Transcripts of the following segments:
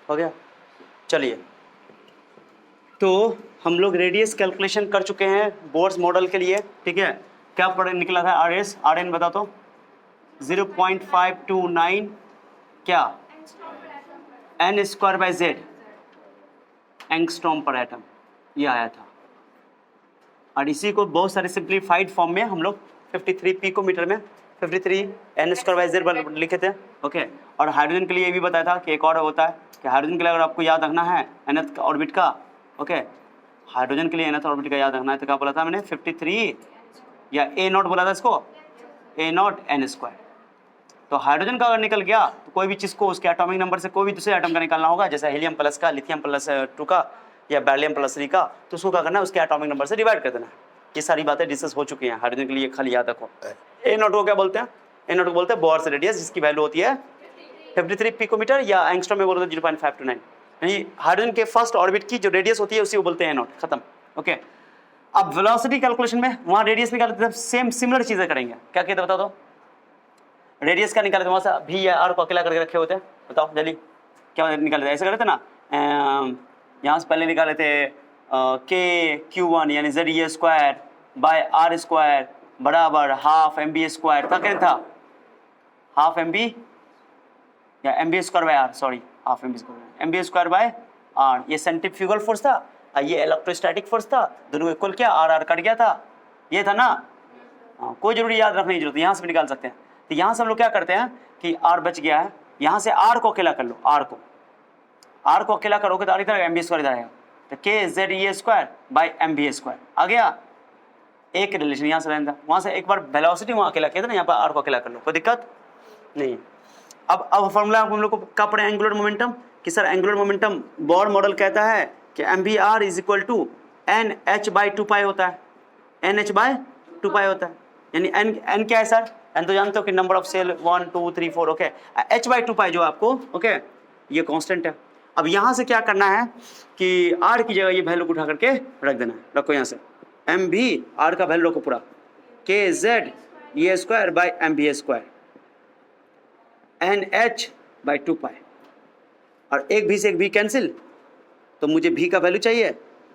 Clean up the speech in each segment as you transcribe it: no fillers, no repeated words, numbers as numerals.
हो गया। चलिए, तो हम लोग रेडियस कैलकुलेशन कर चुके हैं बोर्स मॉडल के लिए, ठीक है। क्या पढ़ निकला था आर एस, आर एन बता तो 0.529 क्या N square by Z angstrom per atom, ये आया था। और इसी को बहुत सारे सिंप्लीफाइड फॉर्म में हम लोग 53 पिकोमीटर में 53 एन स्क्वायर बाई जेड लिखे थे, ओके। और हाइड्रोजन के लिए ये भी बताया था कि एक और होता है कि हाइड्रोजन के लिए अगर आपको याद रखना है nth ऑर्बिट का, ओके, हाइड्रोजन के लिए nth ऑर्बिट का याद रखना है तो क्या बोला था मैंने 53 या ए नॉट बोला था इसको, ए नॉट एन स्क्वायर। तो हाइड्रोजन का अगर निकल गया तो कोई भी चीज़ को उसके एटॉमिक नंबर से कोई भी दूसरे एटम का निकालना होगा, जैसे हीलियम प्लस का, लिथियम प्लस 2 का या बेरिलियम प्लस 3 का, तो उसको क्या करना है उसके एटॉमिक नंबर से डिवाइड कर देना है। ये सारी बातें डिस्कस हो चुकी हैं हाइड्रोजन के लिए, खाली याद रखो। ए नॉट को क्या बोलते हैं, ए नॉट को बोलते हैं बोर्स रेडियस, जिसकी वैल्यू होती है 53 पिकोमीटर या एंगस्ट्रॉम में बोलते हैं 0.529। यानी हाइड्रोजन के फर्स्ट ऑर्बिट की जो रेडियस होती है उसी को बोलते हैं ए नॉट, खत्म, ओके। अब वेलोसिटी कैलकुलेशन में वहाँ रेडियस निकालते थे, सेम सिमिलर चीज़ें करेंगे। क्या कहते बता दो, रेडियस क्या निकाले थे वहाँ से, भी या आर को अकेला करके रखे होते हैं, बताओ जल्दी क्या निकाले थे, ऐसे करे थे ना, यहाँ से पहले निकाले थे के Q1 यानी Z A square by R square बराबर हाफ एम बी स्क्वायर था, क्या था, हाफ एम बी या M B square by R, sorry half M B square by R. ये सेंट्रीफ्यूगल फोर्स था, ये इलेक्ट्रोस्टैटिक फोर्स था, दोनों इक्वल किया, आर आर कट गया था, ये था ना। कोई जरूरी याद रखने की जरूरत, यहाँ से भी निकाल सकते हैं। तो यहाँ से हम लोग क्या करते हैं कि आर बच गया है, यहाँ से आर को अकेला कर लो, आर को अकेला करोगे तो आर इधर एम बी स्क्वायर इधर आएगा, तो के Z A square by M B square आ गया। एक रिलेशन यहाँ से रहता, वहाँ से एक बार वेलोसिटी वहाँ अकेला किया था ना, यहाँ पर आर को अकेला कर लो, कोई दिक्कत नहीं। अब फॉर्मूला हम लोग को क्या पढ़े एंगुलर मोमेंटम, कि sir angular momentum Bohr model कहता है कि M V R is equal to N H by 2 होता है, एन एच बाई 2 होता है। यानी एन क्या है सर, एन तो जानते हो कि number of shell 1 2 3 4, okay. H by 2 जो आपको, ओके, ये कांस्टेंट है। अब यहाँ से क्या करना है कि आर की जगह ये वैल्यू को उठा करके रख देना है, रखो यहाँ से एम भी आर का वैल्यू रखो पूरा, K Z A square by M B square N H by 2 और एक भी से एक भी कैंसिल, तो मुझे भी का वैल्यू चाहिए,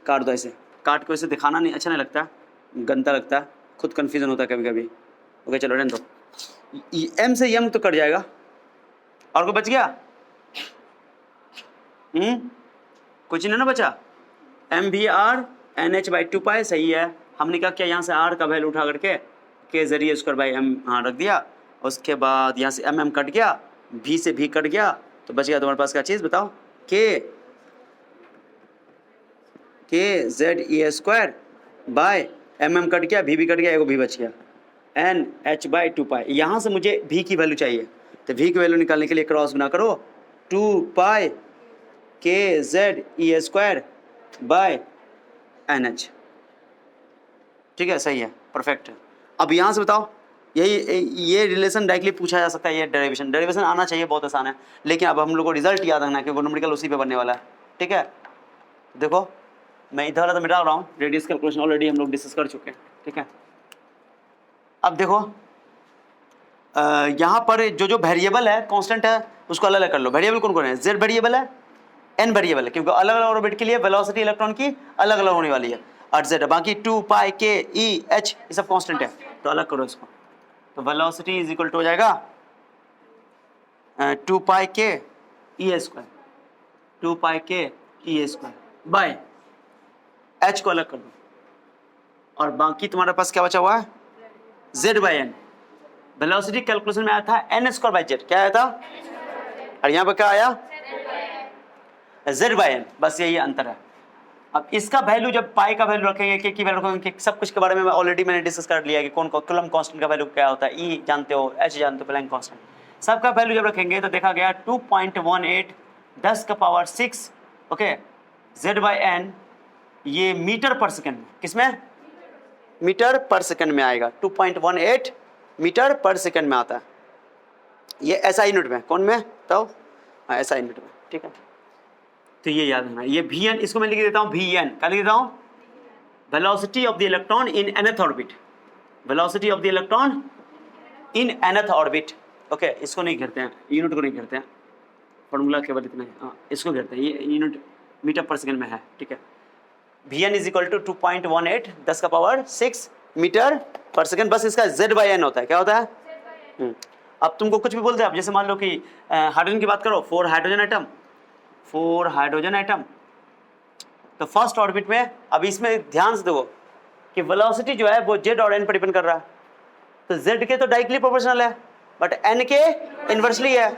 काट दो ऐसे, काट के वैसे दिखाना नहीं अच्छा नहीं लगता, गंदा लगता है, खुद कन्फ्यूजन होता है कभी कभी, ओके चलो रहने दो। एम से एम तो कट जाएगा, और कोई बच गया, कुछ नहीं ना बचा, एम भी आर एन एच बाई 2 सही है। हमने क्या किया, यहाँ से आर का वैल्यू उठा करके के जरिए स्क्वायर बाई एम रख दिया, उसके बाद यहाँ से एम कट गया, भी से भी कट गया, तो बच गया तुम्हारे पास क्या चीज़ बताओ, K Z A square by M cut गया, भी कट गया, एगो भी बच गया, एन एच बाई 2 यहाँ से मुझे भी की वैल्यू चाहिए, तो भी की वैल्यू निकालने के लिए क्रॉस बना करो 2 K Z A square by N H, ठीक है, सही है, परफेक्ट है। अब यहाँ से बताओ, ये रिलेशन डायरेक्टली पूछा जा सकता है, ये डेरिवेशन आना चाहिए, बहुत आसान है, लेकिन अब हम लोग को रिजल्ट याद रखना है क्योंकि न्यूमेरिकल उसी पे बनने वाला है, ठीक है। देखो मैं इधर वाला तो मिटा रहा हूँ, रेडियस कैलकुलेशन ऑलरेडी हम लोग डिस्कस कर चुके हैं, ठीक है। अब देखो यहाँ पर जो वेरिएबल है कांस्टेंट है उसको अलग अलग कर लो। वेरिएबल कौन कौन है, जेड वेरिएबल है, एन वेरिएबल है, क्योंकि अलग अलग ऑर्बिट के लिए वेलोसिटी इलेक्ट्रॉन की अलग अलग होने वाली है, और जेड बाकी 2 के ई एच ये सब कांस्टेंट है, तो अलग करो इसको, तो वेलोसिटी इज इक्वल टू हो जाएगा 2 के ई स्क्वायर, 2 के ई स्क्वायर बाय एच को अलग कर दो, और बाकी तुम्हारे पास क्या बचा हुआ है, Z by N. Velocity calculation में आया था एन स्क्वायर बाई जेड, क्या आया था, और यहाँ पर क्या आया, जेड बाई एन, बस यही अंतर है। अब इसका वैल्यू जब पाई का वैल्यू रखेंगे, के की वैल्यू रखेंगे, सब कुछ के बारे में ऑलरेडी मैंने डिस्कस कर लिया कि कौन कूलम कांस्टेंट का वैल्यू क्या होता है, ई जानते हो, एच जानते हो, प्लैंक कांस्टेंट, सबका वैल्यू जब रखेंगे तो देखा गया 2.18 10⁶, ओके, जेड बाई एन, ये मीटर पर सेकेंड में, किसमें, मीटर पर सेकेंड में आएगा, 2.18 मीटर पर सेकेंड में आता है, ये ऐसा यूनिट में, कौन में तो ऐसा यूनिट में, ठीक है। तो ये याद रखना, ये वी एन, इसको मैं लिख देता हूँ वी एन, क्या लिख देता हूँ, velocity of the electron in nth orbit, velocity of the electron in nth orbit, okay. इसको नहीं करते हैं, यूनिट को नहीं करते हैं, फॉर्मूला केवल इतना है, हाँ इसको घेरते हैं, ये यूनिट मीटर पर सेकंड में है, ठीक है। Vn इज इक्वल टू 2.18 10 का पावर 6 मीटर पर सेकंड, बस इसका Z/n होता है, क्या होता है? अब तुमको कुछ भी बोलते हैं, आप जैसे मान लो कि हाइड्रोजन की बात करो, 4 हाइड्रोजन एटम, तो फर्स्ट ऑर्बिट में, अब इसमें ध्यान से देखो कि वेलोसिटी जो है वो Z और n पर डिपेंड कर रहा है, तो Z के तो डायरेक्टली प्रोपोर्शनल है, बट n के इनवर्सली है।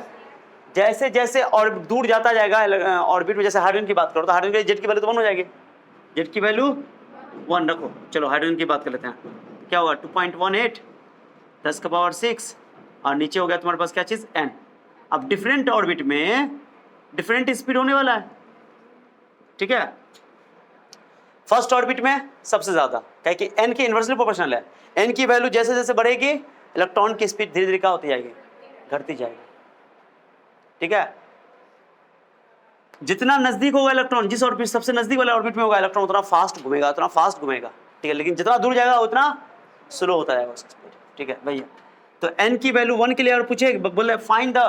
जैसे जैसे और दूर जाता जाएगा ऑर्बिट में, जैसे हाइड्रोजन की बात करो तो हाइड्रोजन की Z की वैल्यू तो 1 हो जाएगी, Z की वैल्यू 1 रखो। चलो हाइड्रोजन की बात कर लेते हैं, क्या होगा 2.18 10 का पावर 6 और नीचे हो गया तुम्हारे पास क्या चीज़ n। अब डिफरेंट ऑर्बिट में डिफरेंट स्पीड होने वाला है, ठीक है। फर्स्ट ऑर्बिट में सबसे ज्यादा, क्या कि n की इनवर्सली प्रोपोर्शनल है, n की वैल्यू जैसे जैसे बढ़ेगी इलेक्ट्रॉन की स्पीड धीरे धीरे क्या होती जाएगी, घटती जाएगी, ठीक है। जितना नजदीक होगा इलेक्ट्रॉन, जिस ऑर्बिट सबसे नजदीक वाले ऑर्बिट में होगा इलेक्ट्रॉन, उतना फास्ट घूमेगा, ठीक है। लेकिन जितना दूर जाएगा उतना स्लो होता जाएगा उसकी स्पीड, ठीक है भैया। तो n की वैल्यू 1 के लिए और पूछे, बोले find the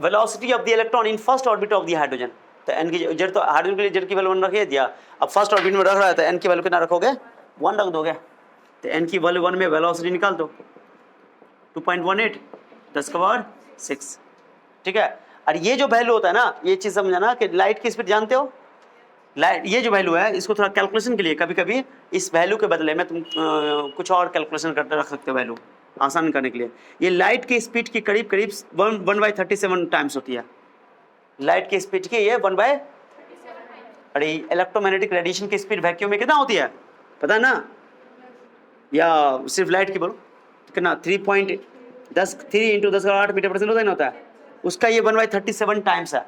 velocity of the electron in first orbit of the hydrogen, तो n की जेड, तो हाइड्रोजन के लिए जेड की वैल्यू 1 रख दिया। अब फर्स्ट ऑर्बिट में रख रहा है तो n की वैल्यू कितना रखोगे, 1 रख दोगे, तो n की वैल्यू 1 में वेलोसिटी निकाल दो 2.18 10 का पावर 6, ठीक है। और ये जो वैल्यू होता है ना, ये चीज समझना कि लाइट की स्पीड जानते हो, लाइट ये जो वैल्यू है इसको थोड़ा कैलकुलेशन के लिए कभी कभी इस वैल्यू के बदले में तुम कुछ और कैलकुलेशन करके रख सकते हो, वैल्यू आसान करने के लिए। ये लाइट की स्पीड की करीब करीब 1/37 टाइम्स होती है, लाइट की स्पीड की ये 1/, अरे इलेक्ट्रोमैग्नेटिक रेडिएशन की स्पीड वैक्यूम में कितना होती है पता है ना, या सिर्फ लाइट की बोलो कितना 3 × 10⁸ मीटर पर सेकंड होता है, उसका ये 1/37 टाइम्स है,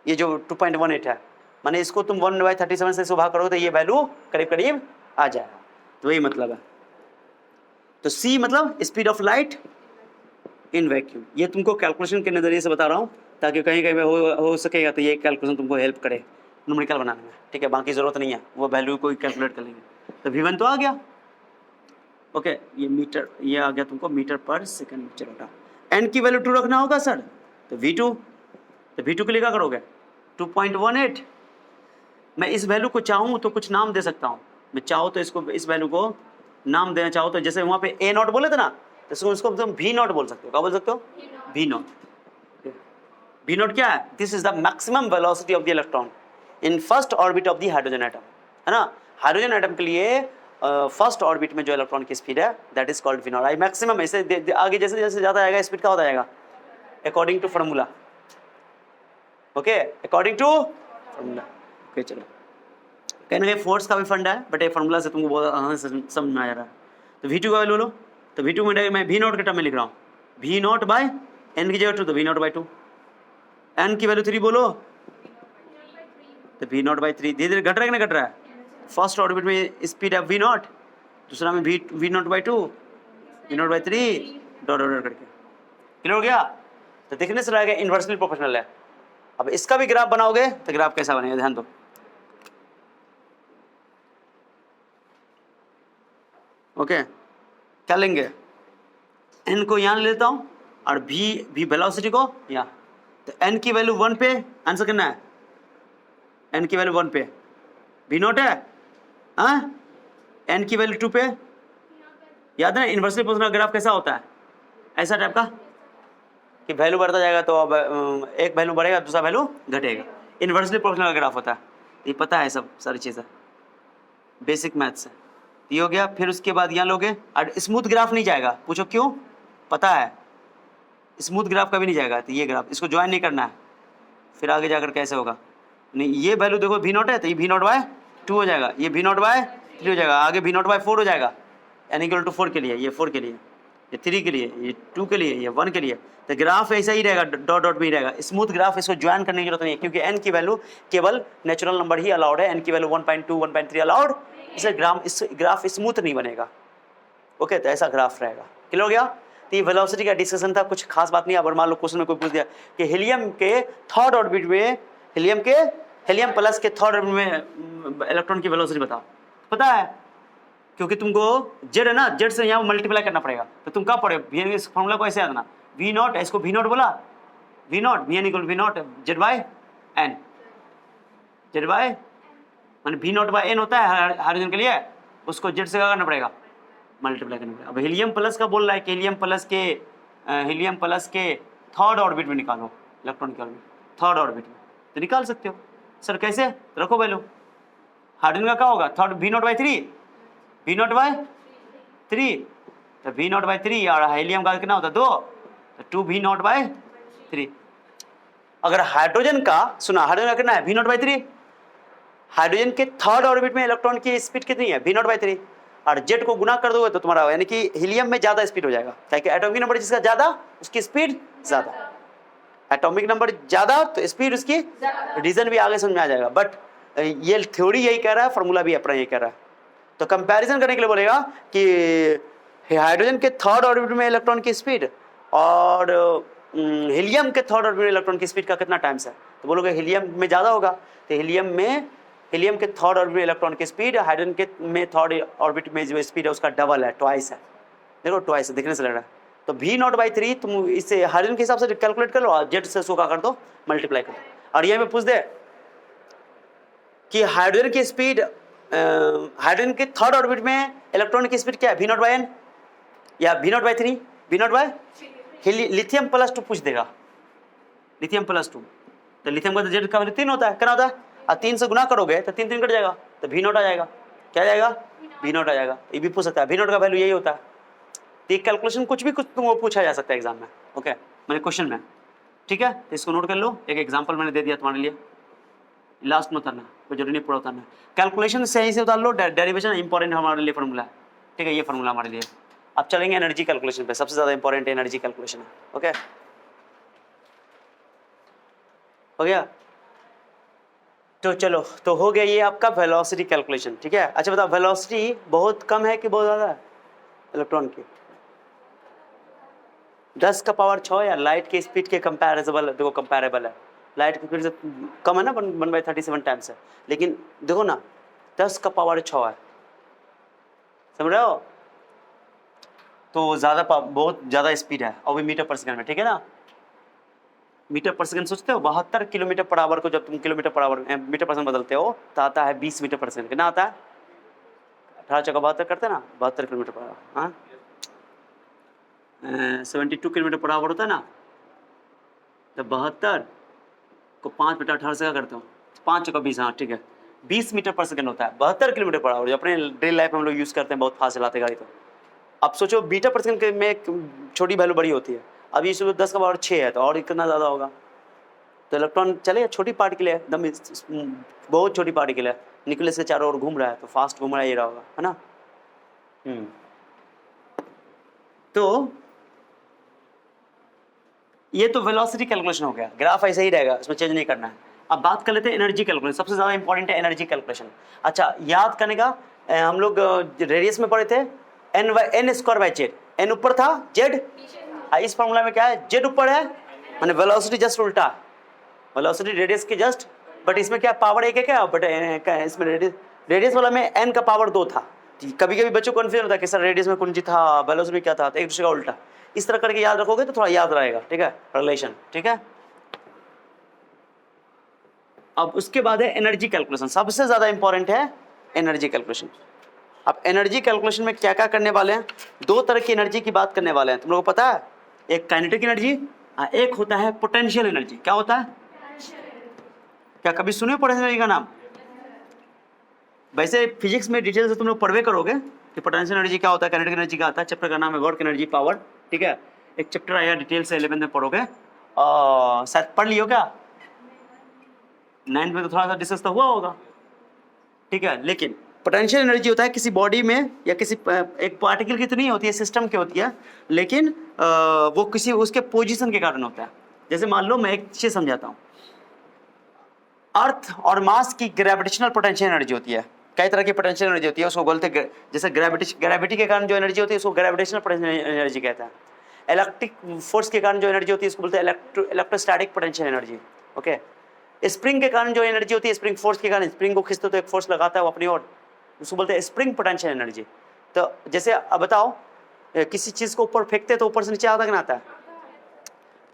ये जो 2.18 है। माने इसको तुम 1/37 से सुबह करोगे तो ये वैल्यू करीब करीब आ जाएगा, तो वही मतलब है। तो C मतलब speed of light in vacuum, ये तुमको कैलकुलेशन के नज़रिए से बता रहा हूँ ताकि कहीं कहीं हो सकेगा तो ये कैलकुलेशन तुमको हेल्प करे न्यूमेरिकल बनाने में, ठीक है। बाकी ज़रूरत नहीं है, वो वैल्यू को कैलकुलेट कर लेंगे। तो V1 तो आ गया, ओके। ये मीटर, ये आ गया तुमको मीटर पर सेकंड, चलो बेटा n की वैल्यू 2 रखना होगा सर, तो V2, तो V2 के लिए क्या करोगे 2.18। मैं इस वैल्यू को चाहूँ तो कुछ नाम दे सकता हूँ, मैं चाहूँ तो इसको, इस वैल्यू को नाम देना चाहो तो जैसे वहाँ पे A0 बोले थे ना, तो उसको तुम V0 बोल सकते हो, क्या बोल सकते हो V0। V0 क्या है, this is the maximum velocity of the electron in first orbit of the hydrogen atom, है ना। हाइड्रोजन एटम के लिए फर्स्ट ऑर्बिट में जो इलेक्ट्रॉन की स्पीड है that is called V0। I maximum, ऐसे आगे जैसे जैसे ज़्यादा आएगा स्पीड क्या होता जाएगा according to formula, okay, according to formula, okay. चलो कहीं ना कहीं फोर्स का भी फंड है, बट ये फार्मूला से तुमको बहुत समझ में आ रहा है। तो V2 का वैल्यू लो, तो V2 में मैं V0 के टर्म में लिख रहा हूँ, V0/n की जगह 2 तो V0/2, n की वैल्यू 3 बोलो तो V0/3, धीरे धीरे घट रहा है कि नहीं घट रहा है। फर्स्ट ऑर्बिट में स्पीड है V0, दूसरा में V0/2 V0/3 डॉट डॉट करके, क्लियर हो गया। तो देखने से रहेगा इन्वर्सली प्रोपोर्शनल है। अब इसका भी ग्राफ बनाओगे तो ग्राफ कैसा बनेगा ध्यान दो, ओके। क्या लेंगे, n को यहाँ ले लेता हूँ और v वेलोसिटी को यहाँ, तो n की वैल्यू 1 पे आंसर करना है, n की वैल्यू 1 पे V0 है, हाँ, n की वैल्यू 2 पे, याद है ना इन्वर्सली प्रोपोर्शनल ग्राफ कैसा होता है, ऐसा टाइप का कि वैल्यू बढ़ता जाएगा तो अब एक वैल्यू बढ़ेगा दूसरा वैल्यू घटेगा, इन्वर्सली प्रोपोर्शनल ग्राफ होता है। ये पता है सब सारी चीज़ें बेसिक मैथ्स है, ये हो गया। फिर उसके बाद यहाँ लोगे और स्मूथ ग्राफ नहीं जाएगा, पूछो क्यों, पता है स्मूथ ग्राफ कभी नहीं जाएगा, तो ये ग्राफ इसको ज्वाइन नहीं करना है, फिर आगे जाकर कैसे होगा, नहीं ये वैल्यू देखो V0 है तो ये V0/2 हो जाएगा, ये V0/3 हो जाएगा, आगे V0/4 हो जाएगा, n = 4 के लिए, ये 4 के लिए, ये 3 के लिए, ये 2 के लिए, ये 1 के लिए, तो ग्राफ ऐसा ही रहेगा, डॉट डॉट में ही रहेगा। स्मूथ ग्राफ इसको ज्वाइन करने की जरूरत नहीं है क्योंकि n की वैल्यू केवल नेचुरल नंबर ही अलाउड है, n की वैल्यू 1.2 1.3 अलाउड, इसे ग्राफ स्मूथ नहीं बनेगा, ओके। तो ऐसा ग्राफ रहेगा, क्लियर हो गया। तो ये वेलोसिटी का डिस्कशन था, कुछ खास बात नहीं। अब मान लो क्वेश्चन में कोई पूछ दिया कि हीलियम के थर्ड ऑर्बिट में, हीलियम प्लस के थर्ड ऑर्बिट में इलेक्ट्रॉन की वेलोसिटी बताओ, पता है क्योंकि तुमको जेड है ना, जेड से यहाँ मल्टीप्लाई करना पड़ेगा, तो तुम क्या पढ़े, फार्मूला को ऐसे याद ना, V0 इसको V0 बोला, V naught, V N equal V naught Z by N, Z by मान वी नॉट बाय एन होता है हाइड्रोजन के लिए, उसको जेड से क्या करना पड़ेगा, मल्टीप्लाई करना पड़ेगा। अब हीलियम प्लस का बोल रहा है कि हीलियम प्लस के थर्ड ऑर्बिट में निकालो इलेक्ट्रॉन की ऑर्बिट, थर्ड ऑर्बिट में तो निकाल सकते हो। सर कैसे, तो रखो वैल्यू, हाइड्रोजन का क्या होगा third V naught by three, V naught by three, तो वी नॉट बाई थ्री और हीलियम का कितना होता है 2, तो 2 वी नॉट बाय थ्री। अगर हाइड्रोजन का सुना, हाइड्रोजन का कितना है V naught by three, hydrogen के थर्ड ऑर्बिट में इलेक्ट्रॉन की स्पीड कितनी है वी नॉट बाई थ्री, और जेड को गुना कर दोगे तो तुम्हारा यानी कि हीलियम में ज्यादा स्पीड हो जाएगा, ताकि एटॉमिक नंबर जिसका ज्यादा उसकी स्पीड ज्यादा, एटॉमिक नंबर ज्यादा तो स्पीड उसकी, रीजन भी आगे समझ में आ जाएगा। बट ये थ्योरी यही कह रहा है, फॉर्मूला भी अपना यही कह रहा है। तो कंपैरिजन करने के लिए बोलेगा कि हाइड्रोजन के थर्ड ऑर्बिट में इलेक्ट्रॉन की स्पीड और हीलियम के थर्ड ऑर्बिट में इलेक्ट्रॉन की स्पीड का कितना टाइम्स है, तो बोलोगे हीलियम में ज्यादा होगा, तो हीलियम के थर्ड ऑर्बिट में इलेक्ट्रॉन की स्पीड हाइड्रोजन के में थर्ड ऑर्बिट में जो स्पीड है उसका डबल है, ट्वाइस है, देखो ट्वाइस है, दिखने से लग रहा है। तो वी नॉट बाई थ्री तुम इसे हाइड्रोजन के हिसाब से कैलकुलेट कर लो और जेड से उसको क्या कर दो मल्टीप्लाई कर दो। और ये में पूछ दे कि हाइड्रोजन की स्पीड, हाइड्रोजन के थर्ड ऑर्बिट में इलेक्ट्रॉन की स्पीड क्या है वी नॉट बाई एन या V naught by three, V naught by lithium plus 2 पूछ देगा, लिथियम प्लस 2, तो लिथियम का तो जेड का वैल्यू 3 होता है, क्या होता है, और 3 से गुना करोगे तो 3 3 कट जाएगा, तो वी नॉट आ जाएगा, क्या जाएगा वी नॉट आ जाएगा। ये भी पूछ सकता है वी नॉट का वैल्यू यही होता है। तो एक कैलकुलेशन कुछ तुमको पूछा जा सकता है एग्जाम में, ओके मैंने क्वेश्चन में, ठीक है, तो इसको नोट कर लो। एक एग्जांपल मैंने दे दिया तुम्हारे लिए, लास्ट में उतारना कोई जरूरी नहीं पूरा उतारना, कैलकुलेशन सही से उतार लो, डेरिवेशन इंपॉर्टेंट हमारे लिए फॉर्मूला है, ठीक है, ये फॉर्मूला हमारे लिए। अब चलेंगे एनर्जी कैलकुलेशन पे, सबसे ज्यादा इंपॉर्टेंट एनर्जी कैलकुलेशन है, ओके हो गया। तो चलो, तो हो गया ये आपका वेलोसिटी कैलकुलेशन, ठीक है। अच्छा बताओ वेलोसिटी बहुत कम है कि बहुत ज्यादा है इलेक्ट्रॉन की, 10 का पावर 6 या लाइट के स्पीड के कंपैरेबल, देखो कंपैरेबल है, लाइट की स्पीड से कम है ना 1/37 टाइम्स है, लेकिन देखो ना 10 का पावर 6 है, समझ रहे हो, तो ज्यादा बहुत ज्यादा स्पीड है, और भी मीटर पर सेकंड में, ठीक है ना। मीटर पर सेकंड सोचते हो 72 किलोमीटर पर आवर को जब तुम किलोमीटर पर आवर मीटर पर सेकंड बदलते हो तो आता है 20 मीटर पर सेकंड, कितना आता है 18 चौका 72 करते हैं ना, 72 किलोमीटर पर आवर, हाँ 72 किलोमीटर पर आवर होता है ना, तो 72 को 5/18 से क्या करते हो, 5 चौका 20, हाँ ठीक है 20 मीटर पर सेकंड होता है, 72 किलोमीटर पर आवर, जो अपने डेली लाइफ में हम लोग यूज करते हैं, बहुत फास्ट चलाते गाड़ी। तो अब सोचो मीटर पर सेकंड में छोटी वैल्यू बड़ी होती है, अब ये 10 का पावर 6 है तो और कितना ज़्यादा होगा, तो इलेक्ट्रॉन चले छोटी पार्ट के लिए एकदम बहुत छोटी पार्ट के लिए न्यूक्लियस के चारों ओर घूम रहा है, तो फास्ट घूम रहा है, ये रहा होगा, है ना। तो ये तो वेलोसिटी कैलकुलेशन हो गया, ग्राफ ऐसे ही रहेगा, इसमें चेंज नहीं करना है। अब बात कर लेते हैं एनर्जी कैलकुलेशन, सबसे ज़्यादा इंपॉर्टेंट है एनर्जी कैलकुलेशन। अच्छा याद करने का, हम लोग रेडियस में पढ़े थे n square by Z, n ऊपर था जेड, इस फॉर्मूला में क्या है जेड ऊपर है, माने वेलोसिटी जस्ट उल्टा, वेलोसिटी रेडियस की जस्ट, बट इसमें क्या पावर एक है क्या, बट इसमें रेडियस वाला में n का पावर 2 था। कभी कभी बच्चों को कन्फ्यूजन होता है कि सर रेडियस में कौन सी था, वेलोसिटी क्या था, तो एक दूसरे का उल्टा, इस तरह करके याद रखोगे तो थोड़ा याद रहेगा, ठीक है, रिलेशन, ठीक है। अब उसके बाद है एनर्जी कैलकुलेशन, सबसे ज्यादा इंपॉर्टेंट है एनर्जी कैलकुलेशन। अब एनर्जी कैलकुलेशन में क्या क्या करने वाले हैं, 2 तरह की एनर्जी की बात करने वाले हैं, तुम लोगों को पता है, एक काइनेटिक एनर्जी, एक होता है पोटेंशियल एनर्जी। क्या होता है, क्या कभी सुने पोटेंशियल एनर्जी का नाम, वैसे फिजिक्स में डिटेल से तुम लोग पढ़वे करोगे कि पोटेंशियल एनर्जी क्या होता है, काइनेटिक एनर्जी क्या आता है, चैप्टर का नाम है वर्क एनर्जी पावर, ठीक है, एक चैप्टर आया डिटेल से 11th में पढ़ोगे, और शायद पढ़ लियो क्या, 9th में तो थोड़ा सा डिस्कस तो हुआ होगा, ठीक है। लेकिन पोटेंशियल एनर्जी होता है किसी बॉडी में या किसी एक पार्टिकल की तो नहीं होती है, सिस्टम की होती है, लेकिन वो किसी उसके पोजीशन के कारण होता है। जैसे मान लो मैं एक चीज समझाता हूँ, अर्थ और मास की ग्रेविटेशनल पोटेंशियल एनर्जी होती है, कई तरह की पोटेंशियल एनर्जी होती है, उसको बोलते हैं, जैसे ग्रेविटी के कारण जो एनर्जी होती है उसको ग्रेविटेशनल पोटेंशियल एनर्जी कहता है। इलेक्ट्रिक फोर्स के कारण जो एनर्जी होती है उसको बोलते हैं electrostatic potential energy, okay. Spring के कारण जो एनर्जी होती है, स्प्रिंग फोर्स के कारण स्प्रिंग को खींचते तो एक फोर्स लगाता है वो अपनी ओर, उसको बोलते हैं स्प्रिंग पोटेंशियल एनर्जी। तो जैसे अब बताओ किसी चीज को ऊपर फेंकते तो ऊपर से नीचे आता कि ना आता है,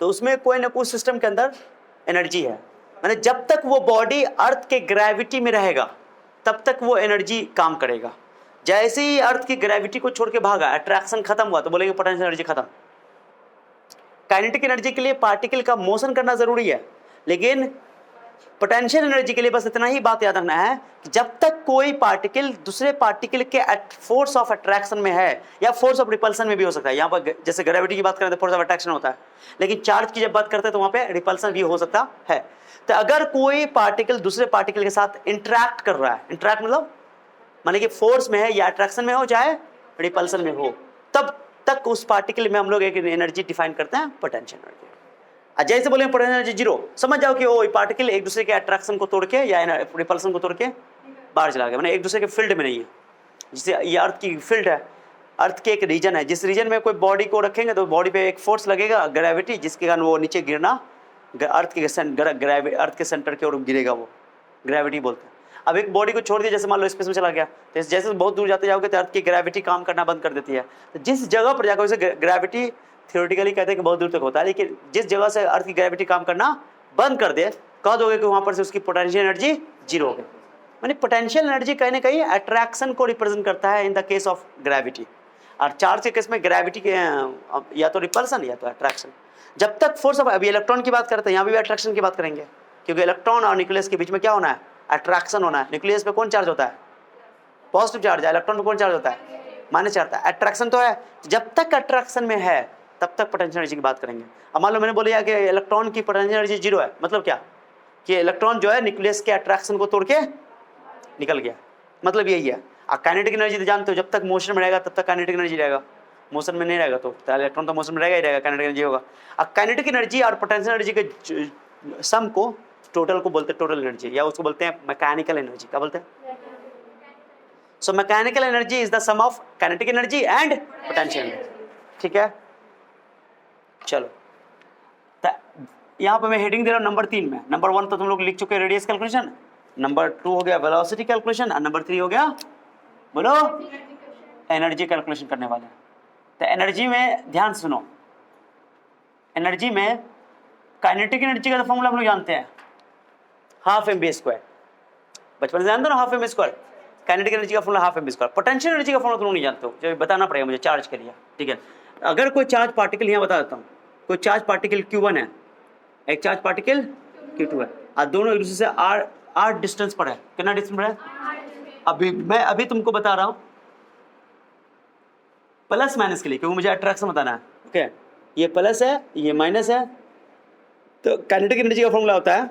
तो उसमें कोई ना कोई सिस्टम के अंदर एनर्जी है। माने जब तक वो बॉडी अर्थ के ग्रेविटी में रहेगा तब तक वो एनर्जी काम करेगा। जैसे ही अर्थ की ग्रेविटी को छोड़ के भागा, अट्रैक्शन खत्म हुआ, तो बोलेंगे पोटेंशियल एनर्जी खत्म। काइनेटिक एनर्जी के लिए पार्टिकल का मोशन करना जरूरी है, लेकिन पोटेंशियल एनर्जी के लिए बस इतना ही बात याद रखना है कि जब तक कोई पार्टिकल दूसरे पार्टिकल के फोर्स ऑफ अट्रैक्शन में है या फोर्स ऑफ रिपल्सन में भी हो सकता है। यहाँ पर जैसे ग्रेविटी की बात करें तो फोर्स ऑफ अट्रैक्शन होता है, लेकिन चार्ज की जब बात करते हैं तो वहां पे रिपल्सन भी हो सकता है। तो अगर कोई पार्टिकल दूसरे पार्टिकल के साथ इंटरैक्ट कर रहा है, इंटरैक्ट मतलब माने कि फोर्स में है या अट्रैक्शन में हो चाहे रिपल्सन में हो, तब तक उस पार्टिकल में हम लोग एक एनर्जी डिफाइन करते हैं, पोटेंशियल एनर्जी। जैसे बोले पोटेंशियल एनर्जी जीरो, समझ जाओ कि वो पार्टिकल एक दूसरे के अट्रैक्शन को तोड़ के या रिपल्सन को तोड़ के बाहर चला गया, माने एक दूसरे के फील्ड में नहीं है। जैसे ये अर्थ की फील्ड है, अर्थ के एक रीजन है, जिस रीजन में कोई बॉडी को रखेंगे तो बॉडी पे एक फोर्स लगेगा, ग्रेविटी, जिसके कारण वो नीचे गिरना, अर्थ के सेंटर की ओर गिरेगा, वो ग्रेविटी बोलते हैं। अब एक बॉडी को छोड़ दिया, जैसे मान लो स्पेस में चला गया, तो जैसे बहुत दूर जाते जाओगे तो अर्थ की ग्रेविटी काम करना बंद कर देती है। तो जिस जगह पर जाकर उसे ग्रेविटी थियोरेटिकली कहते हैं कि बहुत दूर तक होता है, लेकिन जिस जगह से अर्थ की ग्रेविटी काम करना बंद कर दे, कह दोगे कि वहां पर से उसकी पोटेंशियल एनर्जी जीरो हो गई। माने पोटेंशियल एनर्जी कहीं ना कहीं अट्रैक्शन को रिप्रेजेंट करता है in the case of gravity, और चार्ज के केस में ग्रेविटी के या तो रिपल्सन या तो अट्रैक्शन। जब तक फोर्स ऑफ, अभी इलेक्ट्रॉन की बात करते हैं, यहाँ भी अट्रैक्शन की बात करेंगे, क्योंकि इलेक्ट्रॉन और न्यूक्लियस के बीच में क्या होना है, अट्रैक्शन होना है। न्यूक्लियस पे कौन चार्ज होता है, पॉजिटिव चार्ज है, इलेक्ट्रॉन पे कौन चार्ज होता है, माइनस चार्ज होता है। अट्रैक्शन तो है, जब तक अट्रैक्शन में है तब तक पोटेंशियल एनर्जी की बात करेंगे। अब मान लो मैंने बोला कि इलेक्ट्रॉन की पोटेंशियल एनर्जी जीरो है, मतलब क्या कि इलेक्ट्रॉन जो है न्यूक्लियस के अट्रैक्शन को तोड़ के निकल गया, मतलब यही है। और काइनेटिक एनर्जी तो जानते हो, जब तक मोशन में रहेगा तब तक काइनेटिक एनर्जी रहेगा, मोशन में नहीं रहेगा तो इलेक्ट्रॉन तो मोशन में रहेगा ही रहेगा, काइनेटिक एनर्जी होगा। अब काइनेटिक एनर्जी और पोटेंशियल एनर्जी के सम को टोटल को बोलते हैं टोटल एनर्जी, या उसको बोलते हैं मैकेनिकल एनर्जी। क्या बोलते हैं? So mechanical energy is the sum of kinetic energy and potential energy. ठीक है, चलो यहाँ पे मैं हेडिंग दे रहा हूँ नंबर 3 में। नंबर 1 तो तुम लोग लिख चुके रेडियस कैलकुलेशन, नंबर 2 हो गया वेलोसिटी कैलकुलेशन, और नंबर 3 हो गया बोलो एनर्जी कैलकुलेशन करने वाले। तो एनर्जी में ध्यान सुनो, एनर्जी में काइनेटिक एनर्जी का फॉर्मूला हम लोग जानते हैं, हाफ mv²। बचपन से जानते हो ना, हाफ mv²। काइनेटिक एनर्जी का formula half mv²। Potential energy का फॉर्मूला तुम लोग नहीं जानते हो, जो बताना पड़ेगा मुझे चार्ज के लिए। ठीक है, अगर कोई चार्ज पार्टिकल, यहाँ बता देता हूँ, कोई चार्ज पार्टिकल Q1 है, एक चार्ज पार्टिकल Q2 है, और दोनों एक दूसरे से r डिस्टेंस पर है। कितना डिस्टेंस पर है? मैं अभी तुमको बता रहा हूं प्लस माइनस के लिए, क्योंकि मुझे अट्रैक्शन बताना है। ओके, ये प्लस है, ये माइनस है, तो काइनेटिक एनर्जी का फॉर्मूला होता है,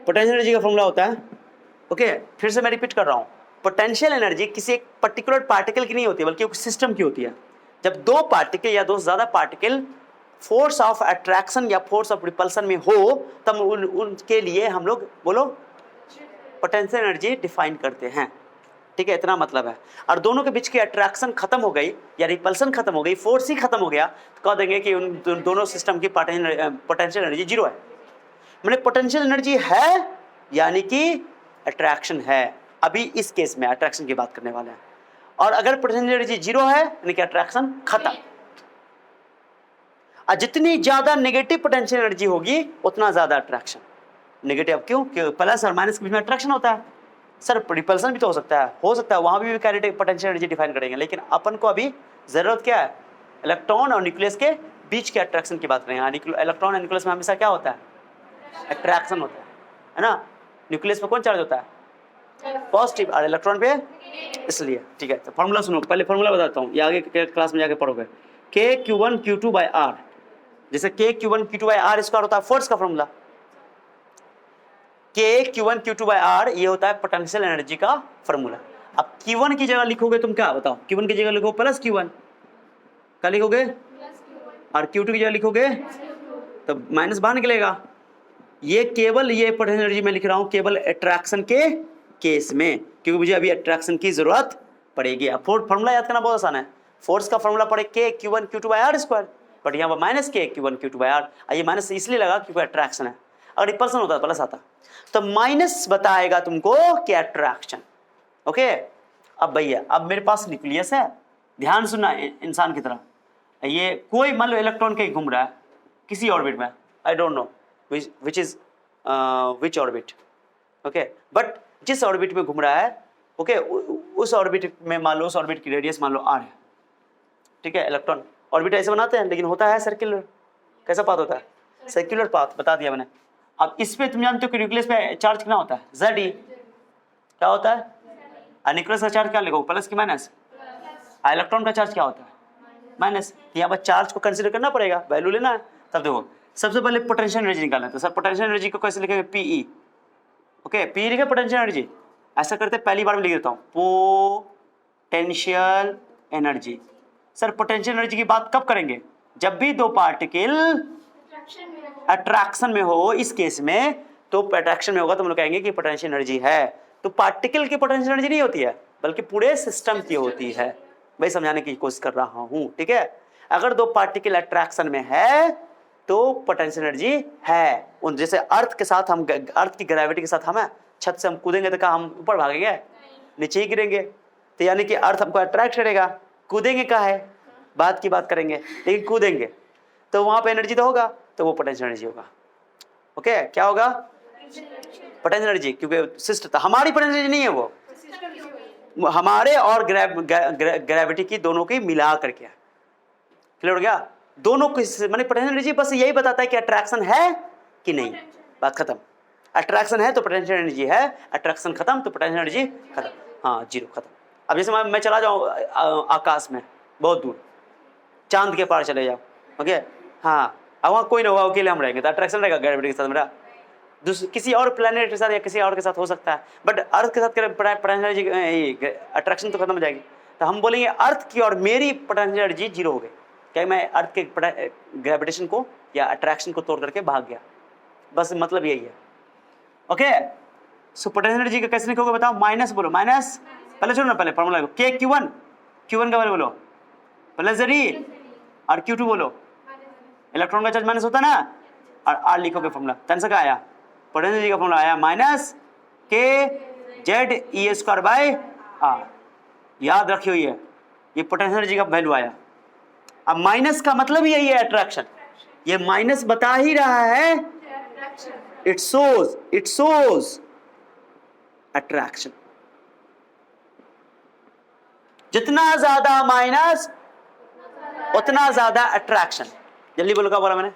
पोटेंशियल एनर्जी का फॉर्मूला होता है। ओके, फिर से मैं रिपीट कर रहा हूं, पोटेंशियल एनर्जी किसी एक पर्टिकुलर पार्टिकल की नहीं होती है, बल्कि एक सिस्टम की होती है। जब दो पार्टिकल या दो से ज्यादा पार्टिकल फोर्स ऑफ अट्रैक्शन या फोर्स ऑफ रिपल्सन में हो, तब उनके लिए हम लोग बोलो पोटेंशियल एनर्जी डिफाइन करते हैं। ठीक है, इतना मतलब है। और दोनों के बीच की अट्रैक्शन खत्म हो गई या रिपल्सन खत्म हो गई, फोर्स ही खत्म हो गया, तो कह देंगे कि उन दोनों सिस्टम की पोटेंशियल एनर्जी जीरो है। मैंने पोटेंशियल एनर्जी है यानी कि अट्रैक्शन है। अभी इस केस में अट्रैक्शन की बात करने वाले हैं। और अगर पोटेंशियल एनर्जी जीरो है यानी कि अट्रैक्शन खत्म। और जितनी ज्यादा नेगेटिव पोटेंशियल एनर्जी होगी उतना ज्यादा अट्रैक्शन। नेगेटिव क्यों? क्योंकि प्लस और माइनस के बीच में अट्रैक्शन होता है। सर रिपल्सन भी तो हो सकता है वहां भी काइनेटिक पोटेंशियल एनर्जी डिफाइन करेंगे, लेकिन अपन को अभी जरूरत क्या है? इलेक्ट्रॉन और न्यूक्लियस के बीच के अट्रैक्शन की बात करेंगे। इलेक्ट्रॉन और न्यूक्लियस में हमेशा क्या होता है? अट्रैक्शन होता है ना। न्यूक्लियस पे कौन चार्ज होता है? पॉजिटिव, और इलेक्ट्रॉन पे इसलिए। ठीक है, तो फॉर्मूला सुनो, पहले फॉर्मूला बताता हूँ, ये आगे क्लास में जाके पढ़ोगे। K Q1 Q2 by R, जैसे K Q1 Q2 by R square होता है फोर्स का formula. K Q1 Q2 by R ये होता है पोटेंशियल एनर्जी का फॉर्मूला। अब Q1 की जगह लिखोगे तुम क्या बताओ? Q1 की जगह लिखो प्लस Q1, क्या लिखोगे? और Q2 की जगह लिखोगे तो माइनस बाहर निकलेगा। ये केवल ये पोटेंशियल एनर्जी में लिख रहा हूं केवल अट्रैक्शन के केस में, क्योंकि मुझे अभी अट्रैक्शन की जरूरत पड़ेगी। अब फॉर्मूला याद करना बहुत आसान है। फोर्स का फॉर्मूला पड़े K Q1 Q2 by R square, but यहाँ पर minus K Q1 Q2 by R। ये माइनस इसलिए लगा क्योंकि अट्रैक्शन है, अगर रिपल्सन होता प्लस आता, तो माइनस बताएगा तुमको कि अट्रैक्शन। ओके, अब भैया अब मेरे पास न्यूक्लियस है, ध्यान सुनना इंसान की तरह। ये कोई मान लो इलेक्ट्रॉन कहीं घूम रहा है किसी ऑर्बिट में, I don't know which is which orbit, okay, but जिस ऑर्बिट में घूम रहा है, ओके, उस ऑर्बिट में मान लो उस ऑर्बिट की रेडियस मान लो r है, ठीक है। इलेक्ट्रॉन ऑर्बिट ऐसे बनाते हैं लेकिन होता है सर्कुलर, कैसा पाथ होता है, सर्कुलर पाथ, बता दिया मैंने। अब इस पे तुम जानते हो कि न्यूक्लियस पे चार्ज कितना होता है, Ze, क्या होता है, और न्यूक्लियस का चार्ज क्या लिखोगे, प्लस की माइनस, इलेक्ट्रॉन का चार्ज क्या होता है, माइनस। यहाँ पर चार्ज को कंसीडर करना पड़ेगा, वैल्यू लेना है। तब देखो सबसे पहले पोटेंशियल एनर्जी निकालना है, तो सर पोटेंशियल एनर्जी को कैसे लिखेंगे, PE, ओके, PE लिखे पोटेंशियल एनर्जी। ऐसा करते पहली बार में लिख देता हूँ, potential energy. Sir potential energy की बात कब करेंगे, जब भी दो पार्टिकल अट्रैक्शन में हो, इस केस में तो अट्रैक्शन में होगा तो हम लोग कहेंगे कि पोटेंशियल एनर्जी है। तो पार्टिकल की पोटेंशियल एनर्जी नहीं होती है बल्कि पूरे सिस्टम की होती है, वही समझाने की कोशिश कर रहा हूं, ठीक है। अगर दो पार्टिकल अट्रैक्शन में है तो पोटेंशियल एनर्जी है। उन जैसे अर्थ के साथ, हम अर्थ की ग्रेविटी के साथ हम छत से हम कूदेंगे तो क्या हम ऊपर भागेंगे, नीचे ही गिरेंगे, तो यानी कि अर्थ हमको अट्रैक्ट करेगा। कूदेंगे क्या है, बात की बात करेंगे, लेकिन कूदेंगे तो वहां पे एनर्जी तो होगा, तो वो पोटेंशियल एनर्जी होगा, ओके। क्या होगा, पोटेंशियल एनर्जी, क्योंकि सिस्टम हमारी पोटेंशियल एनर्जी नहीं है, वो हमारे और ग्रेविटी की दोनों की मिला करके, क्लियर हो गया, दोनों की माने पोटेंशियल एनर्जी बस यही बताता है कि अट्रैक्शन है कि नहीं, बात खत्म। अट्रैक्शन है तो पोटेंशियल एनर्जी है, अट्रैक्शन खत्म तो पोटेंशियल एनर्जी खत्म, हाँ, जीरो, खत्म। अब जैसे मैं चला जाऊँ आकाश में बहुत दूर, चांद के पार चले जाओ, ओके, हाँ, अब वहाँ कोई ना होगा, अकेले हम रहेंगे तो अट्रैक्शन रहेगा ग्रेविटी के साथ मेरा, किसी और प्लेनेट के साथ या किसी और के साथ हो सकता है, बट अर्थ के साथ अट्रैक्शन तो खत्म हो जाएगी। तो हम बोलेंगे अर्थ की और मेरी पोटेंशियल एनर्जी जीरो हो गई, क्या मैं अर्थ के ग्रेविटेशन को या अट्रैक्शन को तोड़ करके भाग गया, बस मतलब यही है, ओके। सो पोटेंशियल एनर्जी का कैसे लिखोगे बताओ, माइनस बोलो, माइनस, पहले छोड़ो ना, पहले फॉर्मूला लिखो, के Q1 का बारे बोलो, प्लस Ze और Q2 बोलो, इलेक्ट्रॉन का चार्ज माइनस होता है ना, और R लिखोगे फॉर्मूला, तन से क्या आया, पोटेंशियल एनर्जी का फॉर्मूला आया माइनस के ZE²/R, याद रखियो ये पोटेंशियल एनर्जी का वैल्यू आया। अब माइनस का मतलब यही है अट्रैक्शन, ये माइनस बता ही रहा है, इट शोज अट्रैक्शन। जितना ज्यादा माइनस उतना ज्यादा अट्रैक्शन। जल्दी बोलो, क्या बोला मैंने,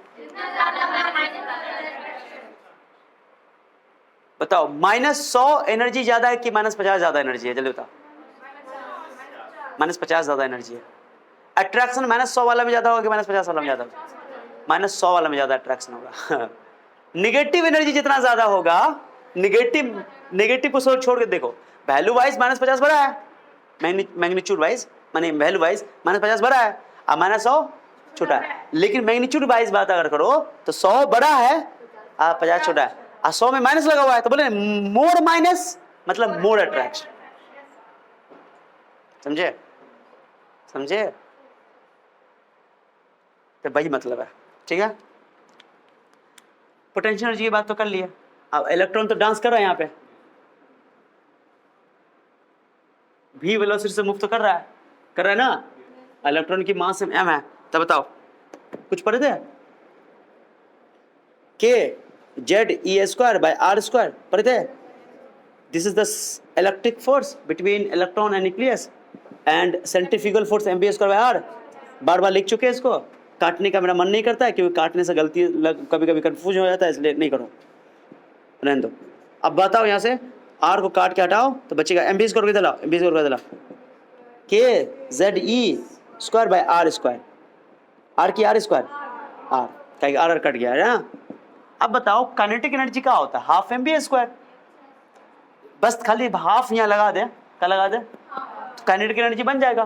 बताओ, -100 एनर्जी ज्यादा है कि -50 ज्यादा एनर्जी है, जल्दी बताओ, -50 ज्यादा एनर्जी है। अट्रैक्शन -100 वाला में ज्यादा होगा कि -50 वाला में ज्यादा होगा, -100 वाला में ज्यादा अट्रैक्शन होगा। निगेटिव एनर्जी जितना ज्यादा होगा, निगेटिव को छोड़ के देखो, वैल्यू वाइज -50 बड़ा है, मैग्नीट्यूड वाइज माने वैल्यू वाइज -50 बड़ा है और -100 छोटा है, लेकिन मैग्नीट्यूड वाइज बात अगर करो तो 100 बड़ा है और 50 छोटा है, और 100 में माइनस लगा हुआ है, तो बोले मोर माइनस मतलब मोर अट्रैक्शन, समझे, तो वही मतलब है, ठीक है। पोटेंशियल एनर्जी की बात तो कर लिया, अब इलेक्ट्रॉन तो डांस कर रहा है यहाँ पे, भी वेलोसिटी से मूव तो कर रहा है ना, इलेक्ट्रॉन की मास m है, तब बताओ कुछ पढ़े थे, के ZE²/R² पढ़े थे, this is the electric force between electron and nucleus and centrifugal force mv²/R, बार बार लिख चुके हैं इसको, काटने का मेरा मन नहीं करता है क्योंकि काटने से गलती कभी कभी कंफ्यूज हो जाता है, इसलिए नहीं करो, रहने दो। अब बताओ यहाँ से R को काट के हटाओ तो बचेगा mv² दिला के ZE²/R², R की R² R का R कट गया है ना। अब बताओ काइनेटिक एनर्जी क्या होता है, हाफ mv², बस खाली हाफ यहाँ लगा दे, क्या लगा दे, तो काइनेटिक एनर्जी बन जाएगा।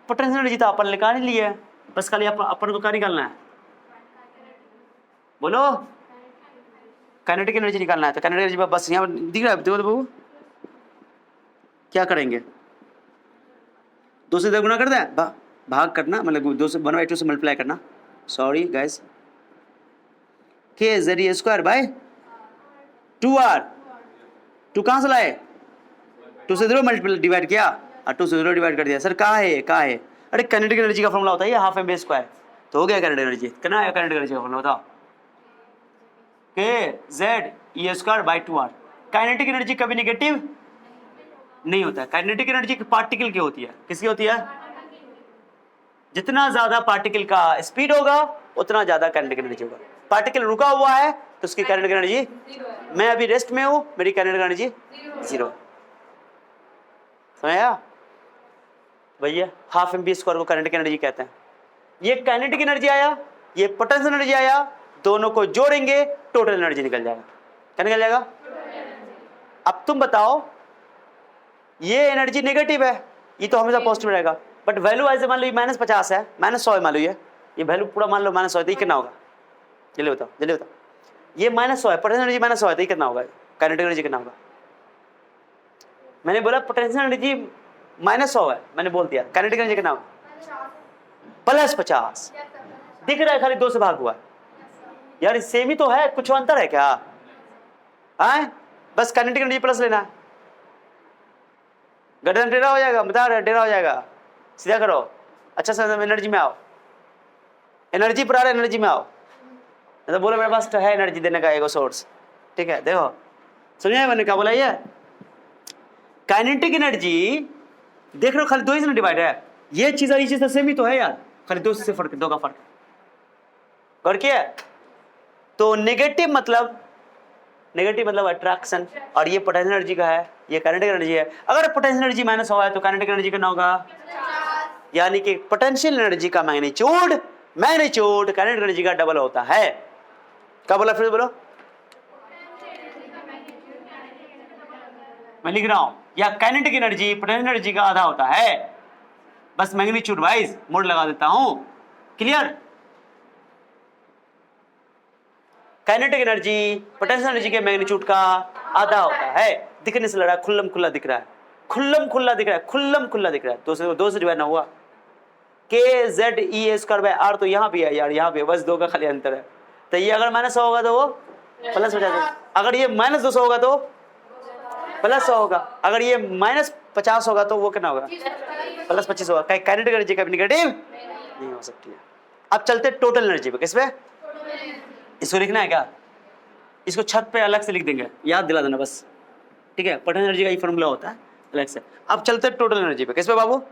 पोटेंशियल एनर्जी तो अपन निकाल ही लिया है, बस खाली अपन को क्या निकालना है, बोलो, काइनेटिक एनर्जी निकालना है। तो काइनेटिक एनर्जी बस यहाँ दिख रहा है, देखो बाबू क्या करेंगे, 2 से 2 गुना कर दें, भाग करना, मतलब 2 से 1/2 से मल्टीप्लाई करना, सॉरी गाइस, के ZE²/2R, 2 कहाँ से लाए, 2 से 0 मल्टीप्लाई डिवाइड किया और 2 से 0 डिवाइड कर दिया, सर कहाँ है अरे काइनेटिक एनर्जी का फॉर्मूला होता है हाफ एम बी स्क्वायर, तो हो गया काइनेटिक एनर्जी। कितना आया काइनेटिक एनर्जी का फॉर्मूला बताओ? K Z E square by 2r। Kinetic energy कभी नेगेटिव नहीं होता है। काइनेटिक एनर्जी पार्टिकल की होती है, किसकी होती है? जितना ज्यादा पार्टिकल का स्पीड होगा उतना ज्यादा काइनेटिक एनर्जी होगा। पार्टिकल रुका हुआ है तो उसकी काइनेटिक एनर्जी, मैं अभी रेस्ट में हूं, मेरी काइनेटिक एनर्जी 0। समझा भैया? हाफ एम बी स्क्वायर को काइनेटिक एनर्जी कहते हैं। ये काइनेटिक एनर्जी आया, ये पोटेंशियल एनर्जी आया, दोनों को जोड़ेंगे टोटल एनर्जी निकल जाएगा। क्या निकल जाएगा? अब तुम बताओ, ये एनर्जी नेगेटिव है, ये तो हमेशा पॉजिटिव रहेगा, बट वैल्यू ऐसे मान लो -50 है, -100 है मान लो, ये वैल्यू पूरा मान लो -100 है, तो ये कितना होगा? जल्दी बताओ, जल्दी बताओ। ये -100 है, पोटेंशियल एनर्जी -100 है, तो ये कितना होगा? काइनेटिक एनर्जी कितना होगा? मैंने बोला पोटेंशियल एनर्जी -100 है, मैंने बोल दिया। काइनेटिक एनर्जी कितना होगा? +50। दिख रहा है खाली 2 से भाग हुआ है यार, सेम ही तो है, कुछ अंतर है क्या? है बस काइनेटिक एनर्जी प्लस लेना है, गर्दन टेढ़ा हो जाएगा, बता रहे टेढ़ा हो जाएगा, सीधा करो। अच्छा से एनर्जी में आओ, एनर्जी पर आ रहा है, एनर्जी में आओ। तो बोलो मेरे पास तो है एनर्जी देने का एगो सोर्स, ठीक है? देखो समझे मैंने क्या बोला? ये काइनेटिक एनर्जी देख रहे हो, खाली 2 ही से डिवाइड है। ये चीज और ये चीज सेम ही तो है यार, खाली 2 से फर्क, 2 का फर्क करके। तो नेगेटिव मतलब अट्रैक्शन, और ये पोटेंशियल एनर्जी का है, ये काइनेटिक एनर्जी है। अगर पोटेंशियल एनर्जी -100 है तो काइनेटिक एनर्जी कितना होगा? यानी कि पोटेंशियल एनर्जी का मैग्नीट्यूड काइनेटिक एनर्जी का डबल होता है। क्या बोला? फिर बोलो, मैं लिख रहा हूं, या काइनेटिक एनर्जी पोटेंशियल एनर्जी का आधा होता है, बस मैग्नीट्यूड वाइज मोड लगा देता हूं। Clear? Kinetic energy potential energy के मैग्नीट्यूड का आधा होता है। दिखने से लड़ा खुल्लम खुल्ला दिख रहा है, खुल्लम खुल्ला दिख रहा है, 2 से डिवाइड ना हुआ। K Z E square by R तो यहाँ भी है यार, यहाँ भी बस 2 का खाली अंतर है। तो ये अगर -100 होगा तो वो +50, अगर ये -200 होगा तो +100 होगा, अगर ये -50 होगा तो वो कितना होगा? +25 होगा। काइनेटिक एनर्जी कभी नेगेटिव नहीं हो सकती है। अब चलते टोटल एनर्जी पे। किस पे? इसको लिखना है क्या? इसको छत पे अलग से लिख देंगे, याद दिला देना बस, ठीक है? पोटेंशियल एनर्जी का ये फॉर्मूला होता है अलग से। अब चलते टोटल एनर्जी पे। किस पे बाबू?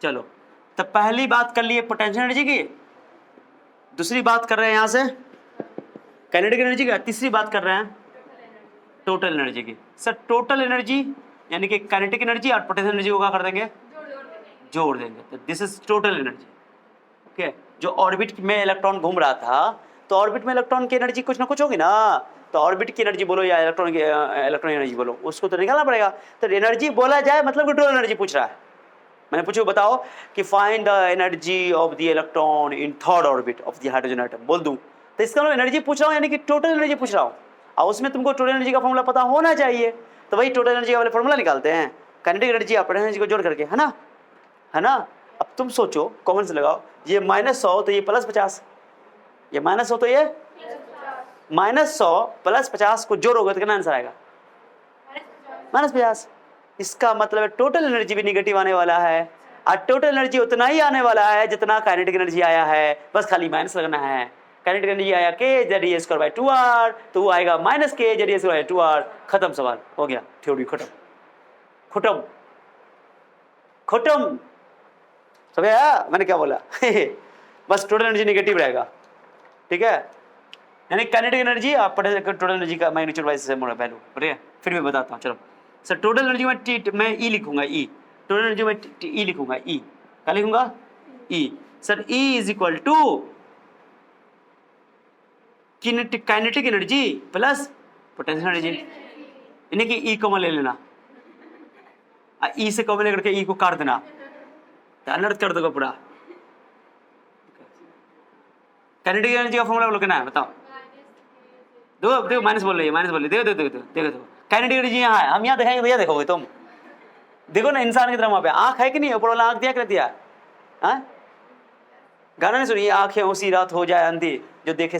चलो, तो पहली बात कर लिए पोटेंशियल एनर्जी की, दूसरी बात कर रहे हैं यहां से काइनेटिक एनर्जी का, तीसरी बात कर रहे हैं टोटल एनर्जी की। सर टोटल एनर्जी यानी कि काइनेटिक एनर्जी और पोटेंशियल एनर्जी को क्या कर देंगे? जोड़ देंगे। तो this is total energy. Okay, जो ऑर्बिट में इलेक्ट्रॉन घूम रहा था, तो ऑर्बिट में इलेक्ट्रॉन की एनर्जी कुछ ना कुछ होगी ना, तो ऑर्बिट की एनर्जी बोलो या इलेक्ट्रॉन एनर्जी बोलो, उसको तो निकालना पड़ेगा। तो एनर्जी बोला जाए मतलब कि टोटल एनर्जी पूछ रहा है। मैंने पूछो बताओ कि find the energy of the electron in third orbit of the hydrogen atom, बोल दूं तो इसका मतलब एनर्जी पूछ रहा हूं, यानी कि टोटल एनर्जी पूछ रहा हूं, और उसमें तुमको टोटल एनर्जी का फॉर्मूला पता होना चाहिए। तो वही टोटल एनर्जी का वाले फॉर्मूला निकालते हैं, काइनेटिक एनर्जी और पोटेंशियल एनर्जी को जोड़ करके, है ना? अब तुम सोचो, कॉमन से लगाओ, ये -100 तो ये +50, ये -100 तो ये -100 +50 को जोड़ोगे तो कितना आंसर आएगा? -50। इसका मतलब टोटल एनर्जी भी निगेटिव आने वाला है, और टोटल एनर्जी उतना ही आने वाला है जितना काइनेटिक एनर्जी आया है, बस खाली माइनस लगना है। काइनेटिक एनर्जी आया के Z E square bye 2r, तो वो आएगा -k Z E square bye 2r। खत्म, सवाल हो गया, थ्योरी खत्म। समझ आया मैंने क्या बोला? बस टोटल एनर्जी नेगेटिव रहेगा, ठीक है? यानी काइनेटिक एनर्जी आप टोटल एनर्जी का मैग्नीट्यूड वाइज से वैल्यू, बढ़िया। फिर मैं बताता हूँ, चलो सर टोटल एनर्जी में मैं ई लिखूंगा, ई टोटल एनर्जी में ई लिखूंगा, ई क्या लिखूंगा? E. Sir E is equal to kinetic energy plus potential energy, यानी कि ई कॉमन ले लेना, ई से कॉमन लेकर के ई को काट देना, तो अनर्थ कर दोगे पूरा। काइनेटिक एनर्जी का फॉर्मूला बोलो, है बताओ? देखो माइनस बोल रही है, माइनस बोल रही है, देखो काइनेटिक एनर्जी यहाँ है, हम यहाँ देखेंगे तो यहाँ देखोगे तुम, देखो ना इंसान की तरह वहां पे आंख है कि नहीं, ऊपर वाला आंख दिया कर दिया, गाना नहीं सुनिए, आंखें उसी रात हो जाए अंधी, जो देखे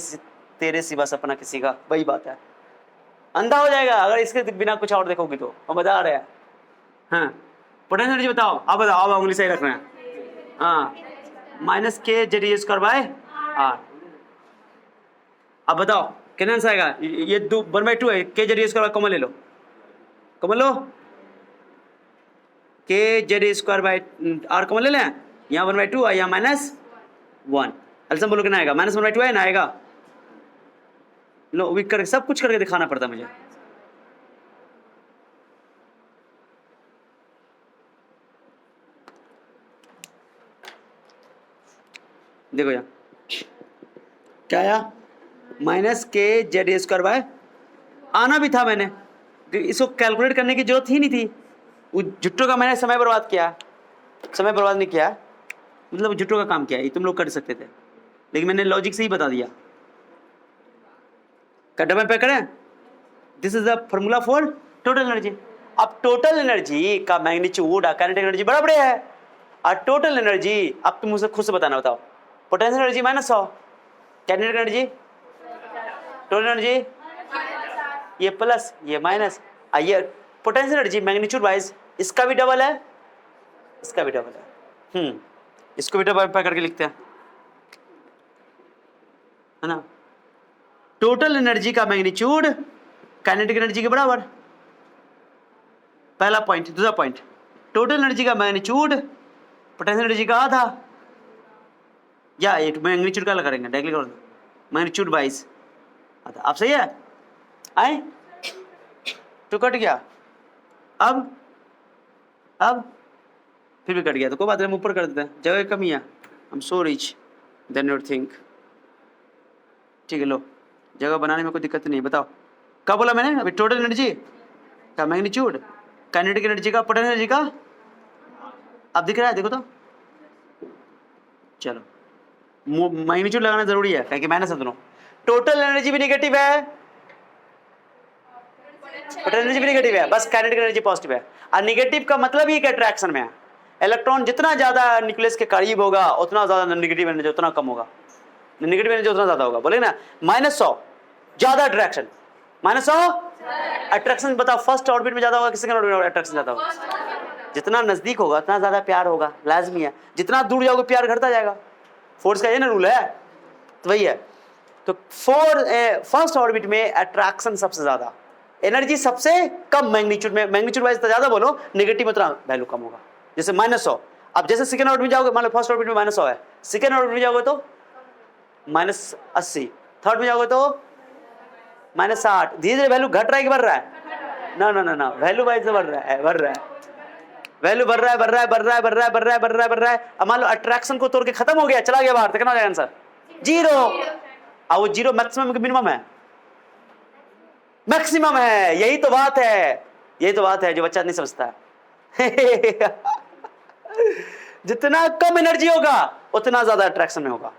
तेरे सिवा सपना किसी का, वही बात है, अंधा हो जाएगा अगर इसके बिना कुछ और देखोगी तो, हम बता रहे हैं। हाँ पोटेंशियल एनर्जी बताओ, अब बताओ, अब उंगली सही रख रहे हैं, हाँ minus K Z E square by R. अब बताओ कितना आंसर आएगा? ये 1/2 है, के जेड ई स्क्वायर कॉमन ले लो, कॉमन लो, K Z E square by R common ले लें। यहाँ 1/2 है, यहाँ -1। एल्सियम बोलो कितना आएगा? -1/2 है ना आएगा। लो वीक करके सब कुछ करके दिखाना पड़ता मुझे। देखो यहाँ क्या आया? माइनस के जेड ए स्क्वायर बाय, आना भी था मैंने, इसको कैलकुलेट करने की जरूरत ही नहीं थी। वो जुट्टो का मैंने समय बर्बाद किया, समय बर्बाद नहीं किया, मतलब जुट्टो का काम किया, ये तुम लोग कर सकते थे, लेकिन मैंने लॉजिक से ही बता दिया। डबल पे करें, this is the formula for total energy. अब टोटल एनर्जी का मैग्नीट्यूड काइनेटिक एनर्जी बराबर है, और टोटल एनर्जी अब तुम मुझसे खुद से बताना, बताओ। Potential energy -100, kinetic energy, total energy ये प्लस ये माइनस, ये पोटेंशियल एनर्जी मैग्नीट्यूड वाइज इसका भी डबल है, इसका भी डबल है। इसको भी डबल पे करके लिखते हैं, है ना। टोटल एनर्जी का मैग्नीट्यूड काइनेटिक एनर्जी के बराबर, पहला पॉइंट। दूसरा पॉइंट, टोटल एनर्जी का मैग्नीट्यूड पोटेंशियल एनर्जी का आधा, या ये मैग्नीट्यूड का करेंगे डायरेक्टली कर दो, मैग्नीट्यूड वाइज आधा। आप सही है? आए तो कट गया, अब फिर भी कट गया तो कोई बात नहीं, हम ऊपर कर देते हैं, जगह कमी है। I am so rich than your think. ठीक है, लो जगह बनाने में कोई दिक्कत नहीं। बताओ क्या बोला मैंने अभी? टोटल एनर्जी का मैग्नीट्यूड काइनेटिक एनर्जी का पोटेंशियल एनर्जी का, अब दिख रहा है? देखो तो, चलो मैग्नीट्यूड लगाना जरूरी है, क्योंकि माइनस है दोनों। टोटल एनर्जी भी नेगेटिव है, पोटेंशियल एनर्जी भी नेगेटिव है, बस काइनेटिक एनर्जी पॉजिटिव है। और नेगेटिव का मतलब ही अट्रैक्शन में है, इलेक्ट्रॉन जितना ज्यादा न्यूक्लियस के करीब होगा उतना ज्यादा नेगेटिव एनर्जी उतना कम होगा, नेगेटिव एनर्जी उतना ज्यादा होगा। बोले ना -100 ज्यादा अट्रैक्शन, -100 अट्रैक्शन। बताओ फर्स्ट ऑर्बिट में ज्यादा होगा कि सेकंड ऑर्बिट में अट्रैक्शन ज्यादा होगा? जितना नजदीक होगा उतना ज्यादा प्यार होगा, लाजमी है। जितना दूर जाओगे प्यार घटता जाएगा, फोर्स का ये ना रूल है, तो वही है। तो फर्स्ट ऑर्बिट में अट्रैक्शन सबसे ज्यादा, एनर्जी सबसे कम मैग्नीट्यूड में, मैग्नीट्यूड वाइज ज्यादा बोलो, नेगेटिव में उतना वैल्यू कम होगा, जैसे -100। अब जैसे सेकंड ऑर्बिट में जाओगे, मान लो फर्स्ट ऑर्बिट में -100 है, सेकंड ऑर्बिट में जाओगे तो -80, थर्ड में जाओगे तो -60। धीरे धीरे वैल्यू घट रहा है कि बढ़ रहा है? ना, वैल्यू वाइज बढ़ रहा है, वैल्यू बढ़ रहा है। अब मान लो अट्रैक्शन को तोड़ के खत्म हो गया, चला गया बाहर, तो कितना हो जाएगा आंसर? 0। अब वो 0 मैक्सिमम मिनिमम है, मैक्सिमम है। यही तो बात है जो बच्चा नहीं समझता है। जितना कम एनर्जी होगा उतना ज्यादा अट्रैक्शन में होगा,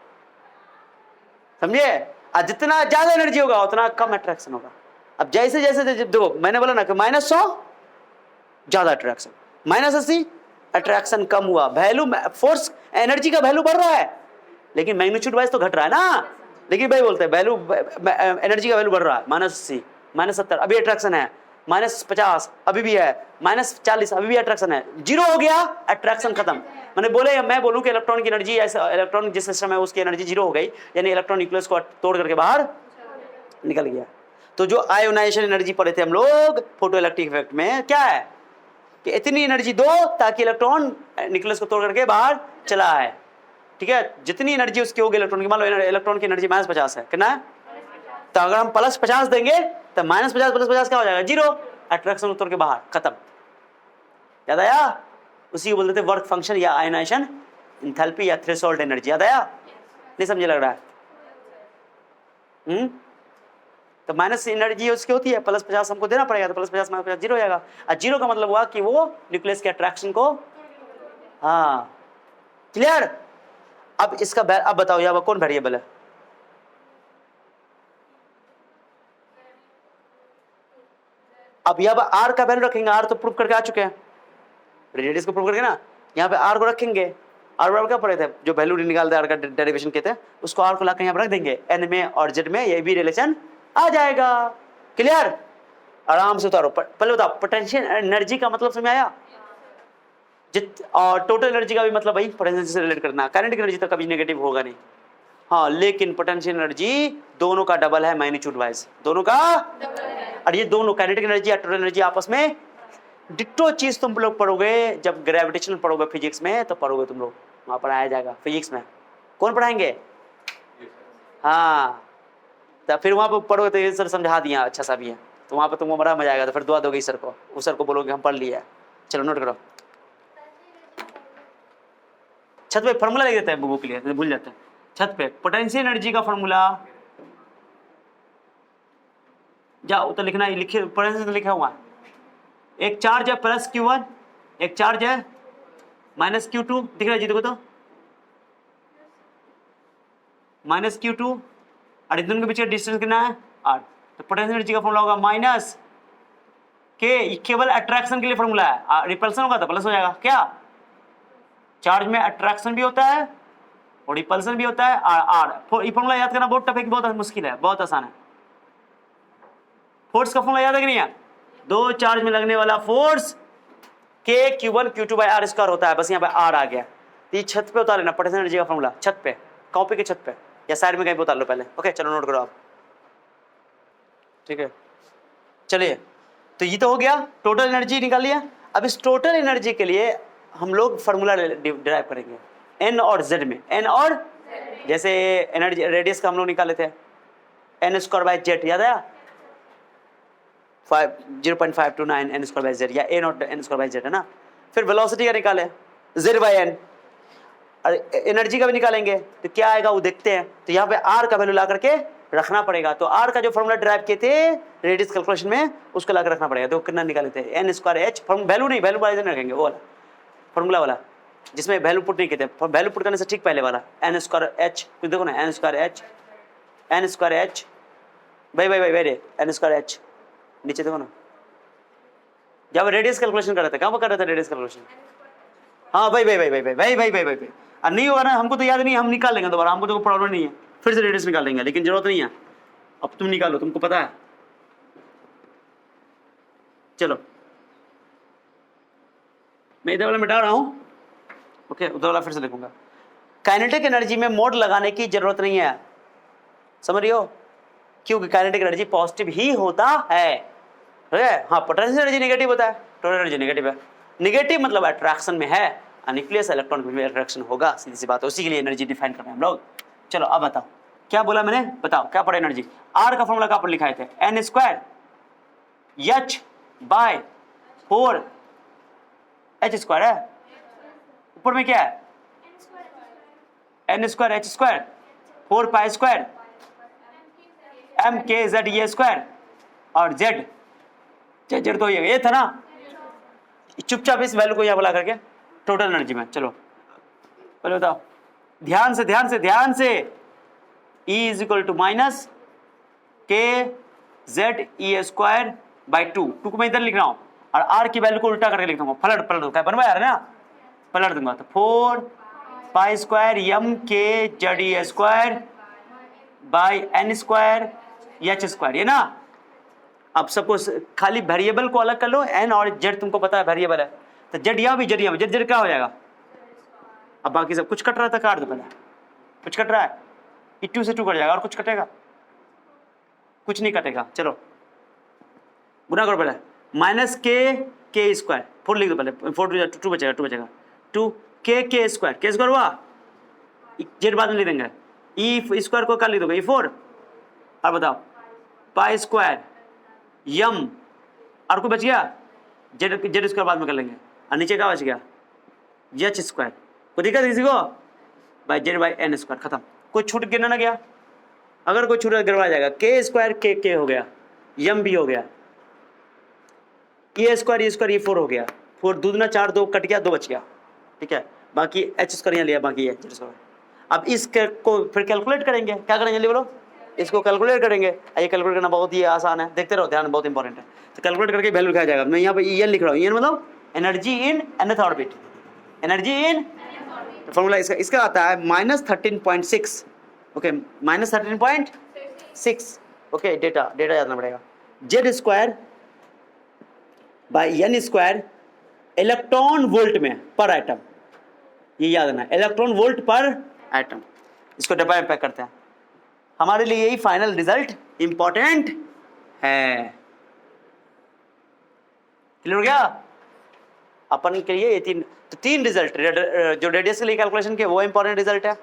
समझे? और जितना ज्यादा एनर्जी होगा उतना कम अट्रैक्शन होगा। अब जैसे जैसे देखो मैंने बोला ना कि -100 ज्यादा अट्रैक्शन, -80 अट्रैक्शन कम हुआ, वैल्यू फोर्स एनर्जी का वैल्यू बढ़ रहा है, लेकिन मैग्नीट्यूड वाइज तो घट रहा है ना। लेकिन भाई बोलते हैं वैल्यू एनर्जी का वैल्यू बढ़ रहा है, -80 -70 अभी अट्रैक्शन है, -50 अभी भी है, -40 अभी भी अट्रैक्शन है, 0 हो गया अट्रैक्शन खत्म। मैंने बोले, मैं बोलूं कि इलेक्ट्रॉन की एनर्जी, इलेक्ट्रॉन जिस सिस्टम है उसकी एनर्जी 0 हो गई, यानी इलेक्ट्रॉन न्यूक्लियस को तोड़ करके बाहर निकल गया। तो जो आयोनाइजेशन एनर्जी पढ़े थे हम लोग फोटो इलेक्ट्रिक इफेक्ट में, क्या है कि इतनी एनर्जी दो ताकि इलेक्ट्रॉन न्यूक्लियस को तोड़ करके बाहर चला आए, ठीक है? जितनी एनर्जी उसकी होगी इलेक्ट्रॉन की, मान लो इलेक्ट्रॉन की एनर्जी -50 है, कितना है? तो अगर हम +50 देंगे तो -50 + 50 क्या हो जाएगा? 0। अट्रैक्शन उतर के बाहर, खत्म। याद आया? उसी को बोलते थे वर्क फंक्शन या आयनाइजेशन एंथैल्पी या थ्रेशोल्ड एनर्जी। याद आया? नहीं समझे लग रहा है? तो माइनस एनर्जी उसकी होती है, +50 हमको देना पड़ेगा, तो +50 - 50 0 हो जाएगा। और 0 का मतलब हुआ कि वो न्यूक्लियस के अट्रैक्शन को, हाँ क्लियर। अब इसका अब बताओ यहाँ कौन वेरिएबल है? अब यहाँ पर आर का वैल्यू रखेंगे, आर तो प्रूव करके आ चुके हैं, रेडियस को प्रूव करके ना, यहाँ पे आर को रखेंगे। आर बराबर क्या पढ़े थे? जो वैल्यू निकालते आर का डेरिवेशन कहते हैं, उसको आर को लाकर यहाँ पर रख देंगे, एन में और जेड में ये भी रिलेशन आ जाएगा। क्लियर? आराम से उतारो। पहले बताओ पोटेंशियल एनर्जी का मतलब समझ आया? और टोटल एनर्जी का भी मतलब भाई पोटेंशियल से रिलेट करना। काइनेटिक एनर्जी तो कभी नेगेटिव होगा नहीं, हाँ, लेकिन पोटेंशियल एनर्जी दोनों का डबल है मैग्नीट्यूड वाइज, दोनों का डबल है। और ये दोनों काइनेटिक एनर्जी और टोटल एनर्जी आपस में डिट्टो चीज तुम लोग पढ़ोगे जब ग्रेविटेशन पढ़ोगे फिजिक्स में, तो पढ़ोगे तुम लोग, वहां पढ़ाया जाएगा फिजिक्स में। कौन पढ़ाएंगे? हाँ, तो फिर वहां पर पढ़ोगे तो ये सर समझा दिया अच्छा सा भी है, तो वहां पर तुमको बड़ा मजा आएगा। तो फिर दुआ दोगे सर को, उस सर को बोलोगे हम पढ़ लिया। चलो नोट करो, छत पे फॉर्मूला लिख देते हैं बुक के लिए, भूल जाते हैं। छत पे पोटेंशियल एनर्जी का फॉर्मूला जाओ तो लिखना, लिखे पोटेंशियल तो लिखा हुआ है। एक चार्ज है प्लस Q1, एक चार्ज है माइनस Q2, दिख रहा है जी देखो तो, माइनस Q2, और इन दोनों के बीच का डिस्टेंस कितना है R। तो पोटेंशियल एनर्जी का फॉर्मूला होगा माइनस के, केवल अट्रैक्शन के लिए फॉर्मूला है, रिपल्सन होगा तो प्लस हो जाएगा। क्या चार्ज में अट्रैक्शन भी होता है और रिपल्सन भी होता है, आर। ये फॉर्मूला याद करना बहुत टफ है कि बहुत मुश्किल है, बहुत आसान है। फोर्स का फॉर्मूला याद है कि नहीं है? दो चार्ज में लगने वाला फोर्स के Q1 Q2 by are square होता है, बस यहाँ पे आर आ गया। तो ये छत पे उतार लेना पोटेंशियल एनर्जी का फॉर्मूला, छत पे, कॉपी के छत पे या साइड में कहीं पे उतार लो पहले। ओके चलो नोट करो आप, ठीक है। चलिए, तो ये तो हो गया, टोटल एनर्जी निकाल लिया। अब इस टोटल एनर्जी के लिए हम लोग फॉर्मूला डिराइव करेंगे एन और जेड में। एन और जैसे एनर्जी रेडियस का हम लोग निकाले थे एन स्क्वायर बाई जेड, याद आया? 0.529 एन स्क्वायर बाई जेड, या A naught N square by Z है ना। फिर वेलोसिटी का निकाले जेड बाई एन, और एनर्जी का भी निकालेंगे तो क्या आएगा वो देखते हैं। तो यहाँ पे आर का वैल्यू ला करके रखना पड़ेगा। तो आर का जो फॉर्मूला ड्राइव किए थे रेडियस कैलकुलेशन में, उसको ला कर रखना पड़ेगा। तो कितना निकाले थे एन स्क्वायर एच, वैल्यू नहीं, वैल्यू वाले रखेंगे वो वाला फॉर्मूला वाला जिसमें वैल्यू पुट नहीं किए थे। वैल्यू पुट करने से ठीक पहले वाला एन स्क्वायर एच, देखो ना, N square H, N square H, भाई एन स्क्वायर एच, नीचे देखो ना, जब रेडियस कैलकुलेशन कर रहे थे, कहाँ पर कर रहे थे रेडियस कैलकुलेशन? हाँ भाई और नहीं होगा ना, हमको तो याद नहीं, हम निकाल लेंगे दोबारा, हमको तो कोई प्रॉब्लम नहीं है, फिर से रेडियस निकाल लेंगे, लेकिन जरूरत नहीं है, अब तुम निकालो, तुमको पता है। चलो मैं इधर वाला मिटा रहा हूं, ओके, उधर वाला फिर से लिखूंगा। काइनेटिक एनर्जी में मोड लगाने की जरूरत नहीं है, समझ रही हो? क्योंकि काइनेटिक एनर्जी पॉजिटिव ही होता है। हाँ, पोटेंशियल एनर्जी नेगेटिव होता है, टोटल एनर्जी नेगेटिव है। नेगेटिव मतलब अट्रैक्शन में है, न्यूक्लियस इलेक्ट्रॉन में अट्रैक्शन होगा, सीधी सी बात है। उसी के लिए एनर्जी डिफाइन कर रहे हैं हम लोग। चलो अब बताओ क्या बोला मैंने, बताओ क्या पढ़ा एनर्जी। आर का फॉर्मूला कहाँ पर लिखाए थे? N square H by 4 H square है, ऊपर में क्या है? N square H square 4 pi square M K Z E square, और जेड जेड तो ये था ना। चुपचाप इस वैल्यू को यहाँ बुला करके टोटल एनर्जी में, चलो पहले बताओ ध्यान से E is equal to minus K Z E square by 2 को मैं इधर लिख रहा हूँ, और आर की वैल्यू को उल्टा करके लिख दूंगा, पलट क्या बनवा यार ना, पलट दूंगा। तो 4 pi square M K Z E square by N square H square, ये ना। अब सबको खाली वेरिएबल को अलग कर लो, एन और जेड तुमको पता है वेरिएबल है, तो जेड यहाँ भी जेड क्या हो जाएगा? अब बाकी सब कुछ कट रहा था, काट दो पहले, कुछ कट रहा है, 2 से 2 कट जाएगा, और कुछ कटेगा? कुछ नहीं कटेगा। चलो गुना करो पहले, माइनस के स्क्वायर 4 लिख दो पहले, 4 2 बचेगा, 2 के स्क्वायर हुआ, जेड बाद में लिख देंगे, ई स्क्वायर को क्या लिख दोगे? E4, और बताओ पाई स्क्वायर यम, और कोई बच गया? जेड स्क्वायर बाद में कर लेंगे, और नीचे क्या बच गया? H square. कोई दिक्कत किसी को? By Z by N square, खत्म। कोई छूट गिना ना गया? अगर कोई छूट गड़बड़ा जाएगा, के स्क्वायर के हो गया, यम भी हो गया, ए स्क्वायर ये 4 हो गया, 4 दूना 4 2 कट गया, 2 बच गया, ठीक है। बाकी एच स्क्वायर यहाँ लिया, बाकी है जेड स्क्वायर। अब इसको फिर कैलकुलेट करेंगे, क्या करेंगे जल्दी बोलो? इसको कैलकुलेट करेंगे। ये कैलकुलेट करना बहुत ही आसान है, देखते रहो, ध्यान बहुत इंपॉर्टेंट है। तो कैलकुलेट करके वैल्यू लिखा जाएगा। मैं यहाँ पे EN लिख रहा हूँ, EN मतलब energy in nth orbit, energy in formula इसका आता है -13.6, ओके, -13.6, ओके। डेटा याद रखना पड़ेगा, Z square by N square electron volt में पर एटम, ये याद रखना, इलेक्ट्रॉन वोल्ट पर एटम। इसको डब्बा में पैक करते हैं। हमारे लिए यही फाइनल रिजल्ट इंपॉर्टेंट है। क्लियर हो गया? अपन के लिए ये तीन रिजल्ट, जो रेडियस के लिए कैलकुलेशन के वो इंपॉर्टेंट रिजल्ट है,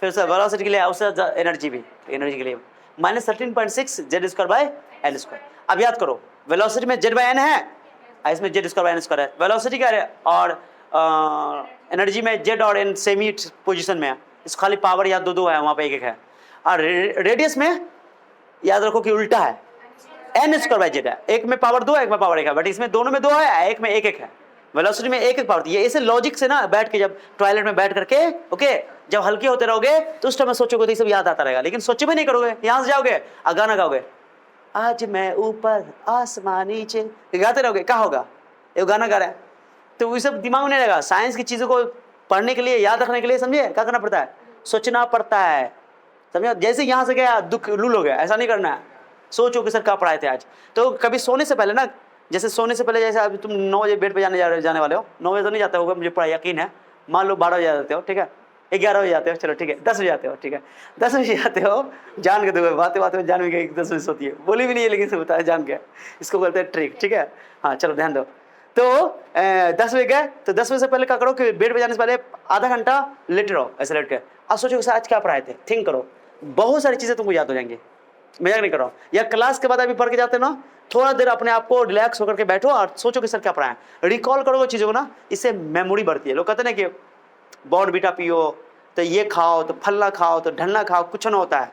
फिर उससे वेलोसिटी के लिए, उससे एनर्जी भी, एनर्जी के लिए -13.6 Z square by L square. अब याद करो, वेलोसिटी में जेड बाय एन है, इसमें Z square by N square है। वेलोसिटी क्या है, और एनर्जी में जेड और एन सेम ही पोजिशन में है, इस खाली पावर या दो है, वहाँ पे एक है। और रेडियस में याद रखो कि उल्टा है, एन स्क्वायर बाय जेड है, एक में पावर 2 है, एक में पावर 1 है, बट इसमें दोनों में 2 है, एक में 1 है। वेलोसिटी में एक पावर, ये ऐसे लॉजिक से ना बैठ के, जब टॉयलेट में बैठ करके, ओके, जब हल्के होते रहोगे तो उस टाइम में सोचोगे तो ये सब याद आता रहेगा, लेकिन सोचे भी नहीं करोगे, यहां से जाओगे और गाना गाओगे, आज मैं ऊपर आसमान नीचे, गाते रहोगे, क्या होगा? ये गाना गा रहा है, तो ये सब दिमाग में नहीं रहेगा। साइंस की चीजों को पढ़ने के लिए, याद रखने के लिए, समझे, क्या करना पड़ता है? सोचना पड़ता है, समझे? जैसे यहां से गया दुख लूल हो गया, ऐसा नहीं करना है। सोचो कि सर क्या पढ़ाए थे आज। तो कभी सोने से पहले ना, जैसे सोने से पहले, जैसे अब तुम 9 बजे बेड पे जाने वाले हो, 9 बजे तो नहीं जाते होगा, मुझे पूरा यकीन है, मान लो 12 बजे जाते हो, ठीक है, 11 बजे जाते हो, चलो ठीक है, 10 बजे जाते हो, ठीक है, 10 बजे जाते हो, जान के देखो, बातें बातें में जान भी गए 10 बजे सोती है, बोली भी नहीं है, लेकिन से बताया जान के, इसको बोलते हैं ट्रिक, ठीक है। हाँ चलो ध्यान दो। तो 10 बजे गए, तो 10 बजे से पहले क्या करो कि बेड पे जाने से पहले आधा घंटा लेटे रहो, ऐसे लेट के, अब सोचो सर आज क्या पढ़ाए थे, थिंक करो, बहुत सारी चीजें तुमको याद हो जाएंगी। मजाक नहीं कर रहा हूँ। या क्लास के बाद अभी पढ़ के जाते हो ना, थोड़ा देर अपने आप को रिलैक्स होकर के बैठो और सोचो कि सर क्या पढ़ाएं, रिकॉल करोगे चीजों को ना, इससे मेमोरी बढ़ती है। लोग कहते हैं ना कि बॉर्नवीटा पियो, तो ये खाओ, तो फल्ला खाओ, तो ढलना खाओ, कुछ ना होता है,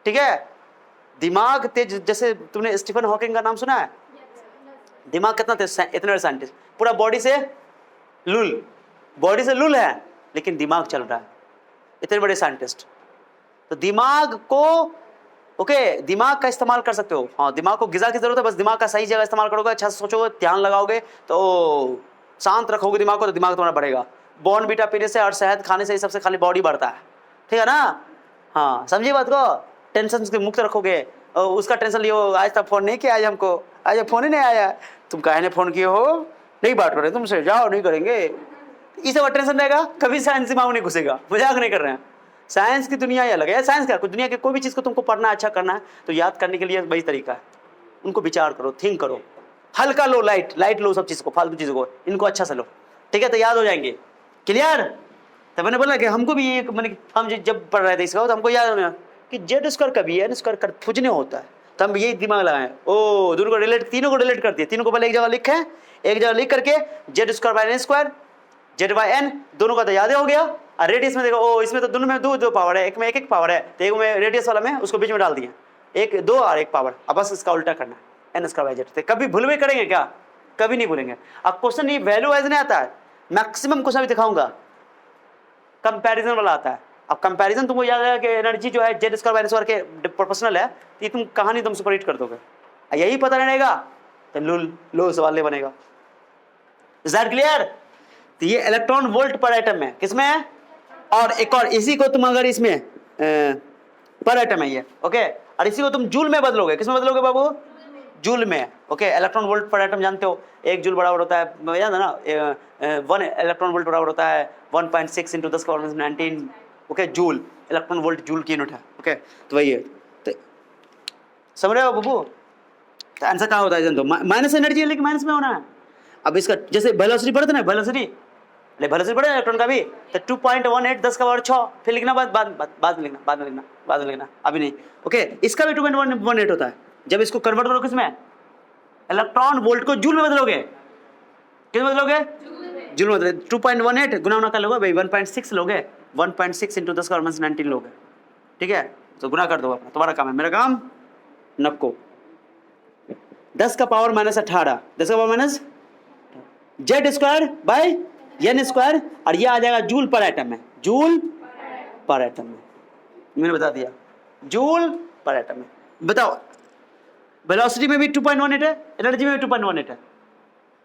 ठीक है। दिमाग तेज, जैसे तुमने स्टीफन हॉकिंग का नाम सुना है? दिमाग कितना तेज, इतने बड़े साइंटिस्ट, पूरा बॉडी से लुल है, लेकिन दिमाग चल रहा है, इतने बड़े साइंटिस्ट। तो दिमाग को, ओके, दिमाग का इस्तेमाल कर सकते हो। हाँ, दिमाग को गिजा की जरूरत है, बस दिमाग का सही जगह इस्तेमाल करोगे, अच्छा से सोचोगे, ध्यान लगाओगे, तो शांत रखोगे दिमाग को, तो दिमाग तुम्हारा बढ़ेगा। बॉर्नवीटा पीने से और शहद खाने से सबसे खाली बॉडी बढ़ता है, ठीक है ना? हाँ, समझिए बात को। टेंशन से मुक्त रखोगे, उसका टेंशन लियो, आज तक फोन नहीं किया, आज हमको, आज फोन ही नहीं आया, तुम काहे ने फोन किए हो, नहीं बात करें तुमसे, जाओ, नहीं करेंगे, ये सब टेंशन रहेगा, कभी साइंस दिमाग नहीं घुसेगा। मजाक नहीं कर रहे हैं, साइंस की दुनिया ही अलग है। साइंस क्या, दुनिया के कोई भी चीज़ को तुमको पढ़ना, अच्छा करना है, तो याद करने के लिए वही तरीका है, उनको विचार करो, थिंक करो, हल्का लो, लाइट लो, सब चीज़ को, फालतू चीज़ों को, इनको अच्छा से लो, ठीक है, तो याद हो जाएंगे। क्लियर? तो मैंने बोला कि हमको भी ये, मैंने हम जब पढ़ रहे थे इसका, तो हमको याद होना कि जेड स्क्वायर का भी एन स्क्वायर का फुजने होता है, तो हम यही दिमाग लगाएं, ओ दोनों को रिलेट, तीनों को रिलेट करती है, तीनों को पहले एक जगह लिखें, एक जगह लिख करके Z square by N square, Z by N, दोनों का तो याद हो गया। और रेडियस में देखो, ओ इसमें तो दोनों में दो पावर है, एक में एक पावर है, तो एक में रेडियस वाला में उसको बीच में डाल दिया, एक 2 और 1 पावर, अब बस इसका उल्टा करना, एन स्क्वायर बाय जेड। कभी भूल भी करेंगे क्या? कभी नहीं भूलेंगे। अब क्वेश्चन ये वैल्यू वाइज नहीं आता है, मैक्सिमम क्वेश्चन भी दिखाऊंगा, कंपैरिजन वाला आता है। अब कंपैरिजन तुमको याद है कि एनर्जी जो है Z square by N square के प्रोपोर्शनल है, तो ये तुम कहानी तुम सुपर हिट कर दोगे, यही पता नहीं रहेगा तो लो सवाल नहीं बनेगा। Is that clear? तो ये इलेक्ट्रॉन वोल्ट पर एटम है, किसमें है? और एक और, इसी को तुम अगर इसमें पर एटम है ये, ओके, और इसी को तुम जूल में बदलोगे, किसमें बदलोगे बाबू? जूल में, ओके। इलेक्ट्रॉन वोल्ट पर एटम जानते हो, 1 जूल बराबर होता है, याद है ना, 1 इलेक्ट्रॉन वोल्ट बराबर होता है 1.6 × 10⁻19, okay, joule, electron volt joule की यूनिट है, ओके। तो वही है, तो समझ रहे हो बाबू? तो आंसर कहाँ होता है जानते हो? माइनस एनर्जी है, लेकिन माइनस में होना है। अब इसका जैसे वेलोसिटी बढ़ता ना, वेलोसिटी बढ़े इलेक्ट्रॉन का भी, तो 2.18 10⁻6, फिर लिखना, बाद में लिखना, अभी नहीं, ओके। इसका भी 2.18 होता है। जब इसको कन्वर्ट करो किसमें, इलेक्ट्रॉन वोल्ट को जूल में बदलोगे, किस में बदलोगे? जूल में बदलोगे। 2.18 गुना उना कर लोगे भाई, 1.6 लोगे, 1.6 × 10⁻19 लोगे, ठीक है, तो गुना कर दो अपना, तुम्हारा काम है, मेरा काम नक्को। 10 का पावर -18, 10 का power minus Z square by N square, और ये आ जाएगा जूल पर एटम में, जूल पर एटम में, मैंने बता दिया, जूल पर एटम में। बताओ, वेलोसिटी में भी 2.18 है, एनर्जी में भी 2.18 है।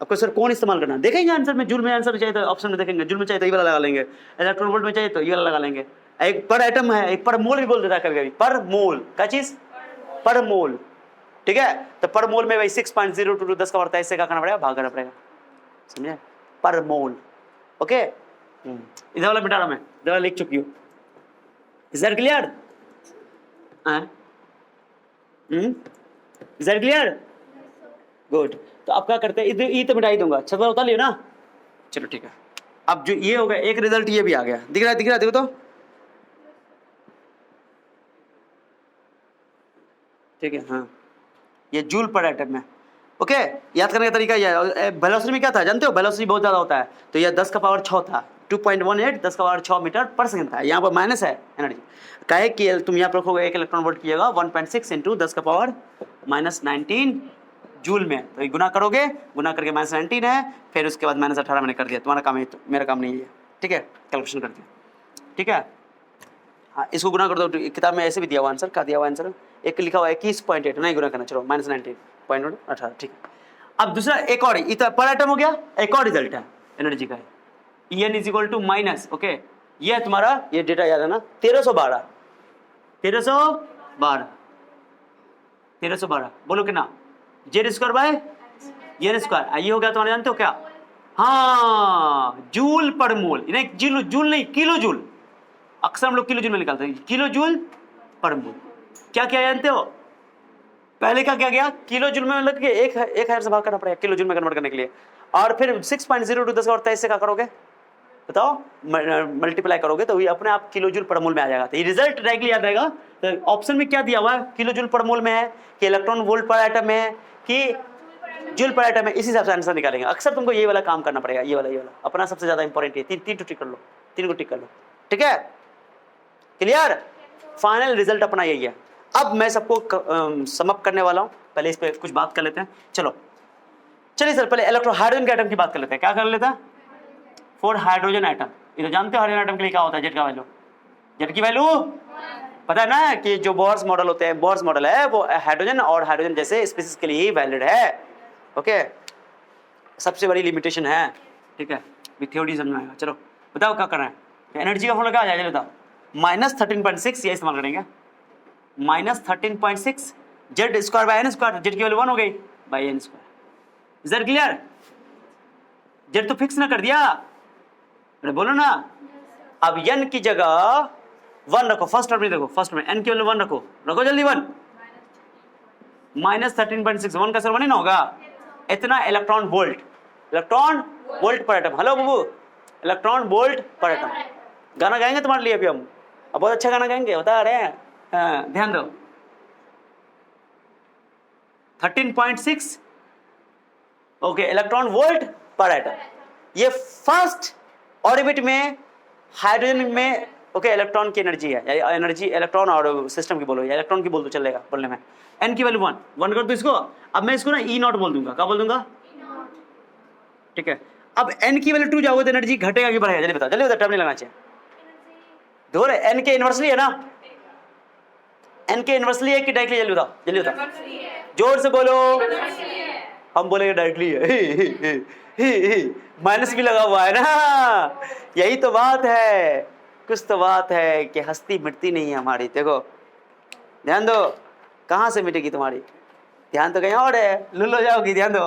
आपको सर कौन इस्तेमाल करना, देखेंगे आंसर में, जूल में आंसर चाहिए तो ऑप्शन में देखेंगे, जूल में चाहिए तो ये वाला लगा लेंगे, इलेक्ट्रॉन वोल्ट में चाहिए तो ये वाला लगा लेंगे। एक पर एटम है, एक पर मोल भी बोल देता है कभी कभी, पर मोल, क्या चीज? पर मोल, ठीक है। तो पर मोल में भाई 6.02 10 का बढ़ता है, इससे क्या करना पड़ेगा? भाग करना पड़ेगा, समझे? पर मोल। ओके, इधर वाला मिटा रहा मैं, इधर वाला लिख चुकी हूँ। Is that clear? Is that clear? Good. तो आप क्या करते हैं, ई तो मिटा ही दूंगा, छत उतार लियो ना। चलो ठीक है, अब जो ये हो गया एक रिजल्ट ये भी आ गया, दिख रहा है, दिख रहा है, देखो तो ठीक है। हाँ, ये जूल पर एटम है। ओके, याद करने का तरीका ये है। वेलोसिटी में क्या था जानते हो, वेलोसिटी बहुत ज्यादा होता है, तो ये 10 का पावर 6 था, 2.18 10 का पावर 6 मीटर पर सेकंड था। यहाँ पर माइनस है एनर्जी, कहे कि तुम यहाँ पर रखोगे 1 इलेक्ट्रॉन वोल्ट कीजिएगा 1.6 इंटू 10 का पावर -19 जूल में, तो गुना करोगे, गुना करके -19 है, फिर उसके बाद -18 मैंने कर दिया। तुम्हारा काम है, तो मेरा काम नहीं है, ठीक है, कैलकुलेशन कर दिया, ठीक है। हाँ, इसको गुना कर दो, किताब में ऐसे भी दिया हुआ आंसर, क्या दिया हुआ आंसर, एक लिखा हुआ 21.8, नहीं गुना करना, चलो -19.18, ठीक है। अब दूसरा एक और पर एटम हो गया, एक और रिजल्ट है एनर्जी का, En is equal to minus, okay, ये है तुम्हारा, ये डेटा याद है ना, 1312 बोलो कितना, Z square by N square, ये हो गया तुम्हारा, जानते हो क्या, हाँ, जूल पर मोल, नहीं जूल नहीं, किलो जूल, अक्सर हम लोग किलो जूल में निकालते हैं, किलो जूल पर मोल। क्या क्या जानते हो, पहले क्या क्या गया, किलो जूल में मतलब कि 1000 से भाग करना पड़ेगा किलो जूल में कन्वर्ट करने के लिए, और फिर 6.02 10 और 23 से क्या करोगे बताओ, मल्टीप्लाई करोगे तो ये अपने आप किलो जूल पर मोल में आ जाएगा। तो ये रिजल्ट डायरेक्टली याद रहेगा। तो ऑप्शन में क्या दिया हुआ है, किलो जूल पर मोल में है कि इलेक्ट्रॉन वोल्ट पर एटम है कि जूल पर एटम है, इसी हिसाब से आंसर निकालेंगे। अक्सर तुमको ये वाला काम करना पड़ेगा, ये वाला अपना सबसे ज्यादा इंपॉर्टेंट है। तीन को टिक कर लो, 3 को टिक कर लो, ठीक है, क्लियर। फाइनल रिजल्ट अपना यही है। अब मैं सबको समअप करने वाला हूं, पहले इस पे कुछ बात कर लेते हैं। चलिए सर, पहले इलेक्ट्रॉन हाइड्रोजन के एटम की बात कर लेते हैं। क्या कर लेते हैं, फॉर हाइड्रोजन एटम, ये तो जानते हो हाइड्रोजन एटम के लिए क्या होता है, जेड का वैल्यू, जेड की वैल्यू पता है ना, कि जो बोर्स मॉडल होते हैं, बोर्स मॉडल है वो हाइड्रोजन और हाइड्रोजन जैसे स्पीसीज के लिए ही वैलिड है। ओके, सबसे बड़ी लिमिटेशन है, ठीक है, थ्योरी समझ में आएगा। चलो बताओ क्या करना है, एनर्जी का फॉर्मूला क्या आ जाएगा बताओ, -13.6, ये इस्तेमाल करेंगे, -13.6 Z square by N square, Z की वैल्यू 1 हो गई by N square. Is that clear? Z तो फिक्स ना कर दिया, अरे बोलो ना। अब n की जगह 1 रखो, फर्स्ट टर्म में देखो, फर्स्ट में n की वैल्यू 1 रखो जल्दी, 1 -13.6, 1 का सर 1 ही ना होगा, इतना इलेक्ट्रॉन वोल्ट पर एटम। हेलो बाबू, इलेक्ट्रॉन वोल्ट पर एटम। गाना गाएंगे तुम्हारे लिए अभी हम, अब बहुत अच्छा गाना गाएंगे, बता रहे हैं, हाँ, ध्यान दो। 13.6 ओके, इलेक्ट्रॉन वोल्ट पर एटम, ये फर्स्ट ऑर्बिट में हाइड्रोजन में, ओके, इलेक्ट्रॉन की एनर्जी है, एनर्जी इलेक्ट्रॉन और सिस्टम की बोलो, या इलेक्ट्रॉन की बोल दो चलेगा बोलने में। n की वैल्यू 1 कर दो इसको। अब मैं इसको ना E0 बोल दूंगा, क्या बोल दूंगा, ठीक है। अब n की वैल्यू 2 जाओगे तो एनर्जी घटेगा कि बढ़ेगा, जल्दी बताओ, टाइम नहीं लगाना चाहिए, दो रे, n के इनवर्सली है ना, n के इनवर्सली है कि डायरेक्टली, जल्दी बताओ, जोर से बोलो, हम बोलेंगे डायरेक्टली है, माइनस भी लगा हुआ है ना, यही तो बात है, कुछ तो बात है कि हस्ती मिटती नहीं है हमारी। देखो ध्यान दो, कहाँ से मिटेगी तुम्हारी, ध्यान तो कहीं और है, लुल हो जाओगी, ध्यान दो।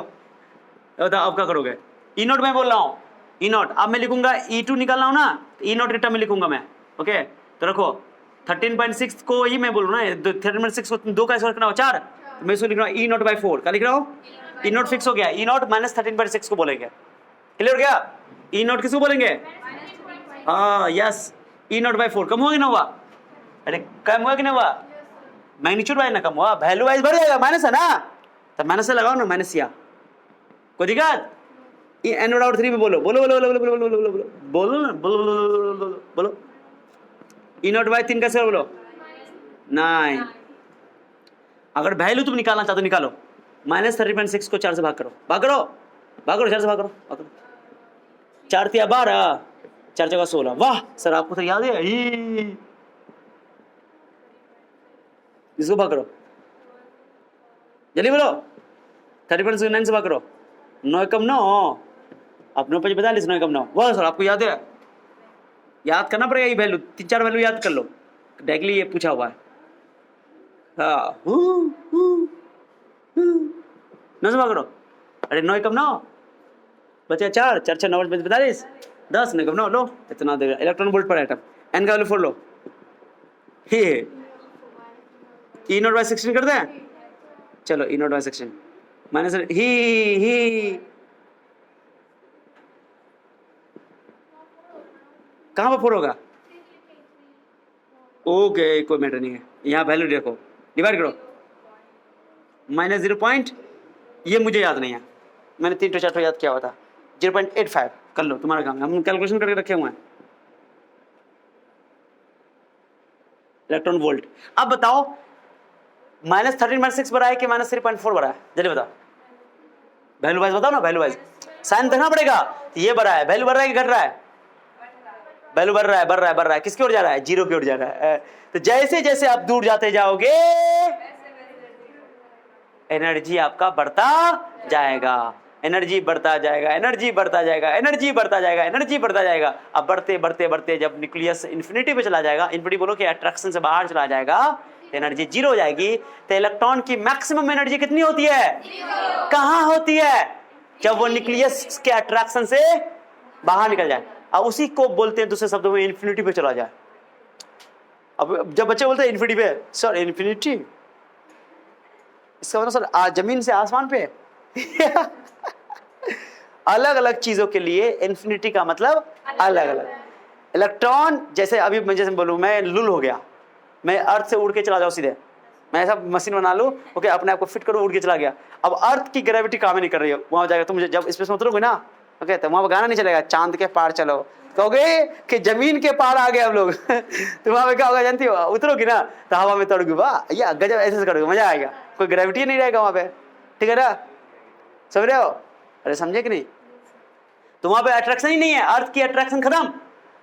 बताओ अब क्या करोगे, E0 में बोल रहा हूँ, E0, अब मैं लिखूंगा E2 निकालना हो ना, E0 के टर्म में लिखूंगा मैं, ओके। तो रखो 13.6 को ही मैं बोलूँ ना, 13.6 को 2 का स्क्वायर करना हो 4, तो मैं इसको लिख रहा हूँ E0/4, क्या लिख रहा हूँ, E0 फिक्स हो गया, E0 -13.6 को बोलेंगे, क्लियर हो गया। E0 किसको बोलेंगे, हाँ यस, E0/4 कम हुआ कि ना हुआ, अरे कम हुआ कि ना हुआ, मैग्नीट्यूड वाइज ना कम हुआ, वैल्यू वाइज बढ़ जाएगा, माइनस है ना, तो माइनस से लगाओ ना, माइनस या कोई दिक्कत। n/3 में बोलो बोलो बोलो बोलो बोलो बोलो बोलो बोलो बोलो ना, बोलो बोलो बोलो बोलो, E0/3 कैसे बोलो, 9। अगर वैल्यू तुम निकालना चाहते हो निकालो, -13.6 को 4 से भाग करो 4 से भाग करो, 4 तिया 12, 4 जगह 16, वाह सर आपको तो याद है, इसको भाग करो, जल्दी बोलो, 13.9 से भाग करो, 9 कम 9, आप 9 × 45, 9 कम 9, वाह सर आपको याद है, याद करना पड़ेगा, ये वैल्यू 3-4 वैल्यू याद कर लो, डायरेक्टली ये पूछा हुआ है, हाँ 9 से भाग करो, अरे 9 कम 9, बचे 4 4 6 9 45 10 नहीं नो लो इतना देगा इलेक्ट्रॉन वोल्ट पर एटम n का वैल्यू 4 लो ही E0 बाय 16 कर दें चलो E0 बाय 16 माइनस ही कहाँ पर 4 होगा ओके कोई मैटर नहीं है यहाँ वैल्यू देखो डिवाइड करो माइनस 0 पॉइंट ये मुझे याद नहीं है मैंने 3 to 4 याद किया हुआ था 0.85 कर लो तुम्हारा काम हम कैलकुलेशन करके रखे हुए हैं इलेक्ट्रॉन वोल्ट अब बताओ -13/6 बड़ा है कि -3.4 बड़ा है जल्दी बताओ वैल्यू वाइज बताओ ना वैल्यू वाइज साइन देखना पड़ेगा ये बड़ा है वैल्यू बढ़ रहा है कि घट रहा है वैल्यू बढ़ रहा है किसकी ओर जा रहा है 0 की ओर जा रहा है तो जैसे जैसे आप दूर जाते जाओगे एनर्जी आपका बढ़ता जाएगा एनर्जी बढ़ता जाएगा अब बढ़ते जब न्यूक्लियस इन्फिनिटी पे चला जाएगा इन्फिनिटी बोलो कि अट्रैक्शन से बाहर चला जाएगा एनर्जी 0 हो जाएगी तो इलेक्ट्रॉन की मैक्सिमम एनर्जी कितनी होती है कहां होती है जब वो न्यूक्लियस के अट्रैक्शन से बाहर निकल जाए अब उसी को बोलते हैं दूसरे शब्दों में इन्फिनिटी पे चला जाए अब जब बच्चे बोलते हैं इन्फिनिटी पे सर इन्फिनिटी इसका मतलब सर जमीन से आसमान पे अलग अलग चीजों के लिए इन्फिनिटी का मतलब अलग अलग इलेक्ट्रॉन जैसे अभी मैं जैसे बोलूं मैं लुल हो गया मैं अर्थ से उड़ के चला जाऊं सीधे मैं ऐसा मशीन बना लूं ओके अपने आप को फिट करूं उड़ के चला गया अब अर्थ की ग्रेविटी काम नहीं कर रही है वहां जाएगा तुम जब स्पेस में उतरोगे ना ओके तो वहां पर गाना नहीं चलेगा चांद के पार चलो कहोगे कि जमीन के पार आ गए हम लोग तो वहां पे क्या होगा जानती हो उतरोगी ना तो हवा में तोड़ोगी वाह या गजब ऐसे करोगे मजा आएगा कोई ग्रेविटी नहीं रहेगा वहां पे ठीक है ना समझ रहे हो अरे समझे कि नहीं तो वहां पे अट्रैक्शन ही नहीं है अर्थ की अट्रैक्शन खत्म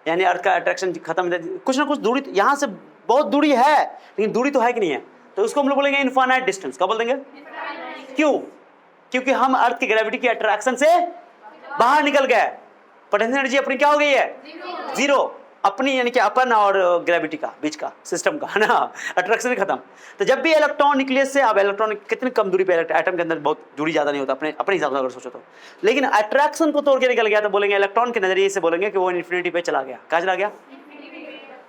यानी अर्थ का अट्रैक्शन खत्म कुछ ना कुछ दूरी यहाँ से बहुत दूरी है लेकिन दूरी तो है कि नहीं है तो उसको हम लोग बोलेंगे इनफाइनाइट डिस्टेंस क्या बोल देंगे क्यों क्योंकि हम अर्थ की ग्रेविटी की अट्रैक्शन से बाहर निकल गए पोटेंशियल एनर्जी अपनी क्या हो गई है 0 अपनी यानी कि अपन और ग्रेविटी का बीच का सिस्टम का है ना अट्रैक्शन खत्म तो जब भी इलेक्ट्रॉन न्यूक्लियस से अब इलेक्ट्रॉन कितनी कम दूरी पे एटम के अंदर बहुत दूरी ज्यादा नहीं होता अपने हिसाब से अगर सोचो तो लेकिन अट्रैक्शन को तोड़ के निकल गया तो बोलेंगे इलेक्ट्रॉन के नजरिए से बोलेंगे कि वो इन्फिनिटी पे चला गया कहाँ चला गया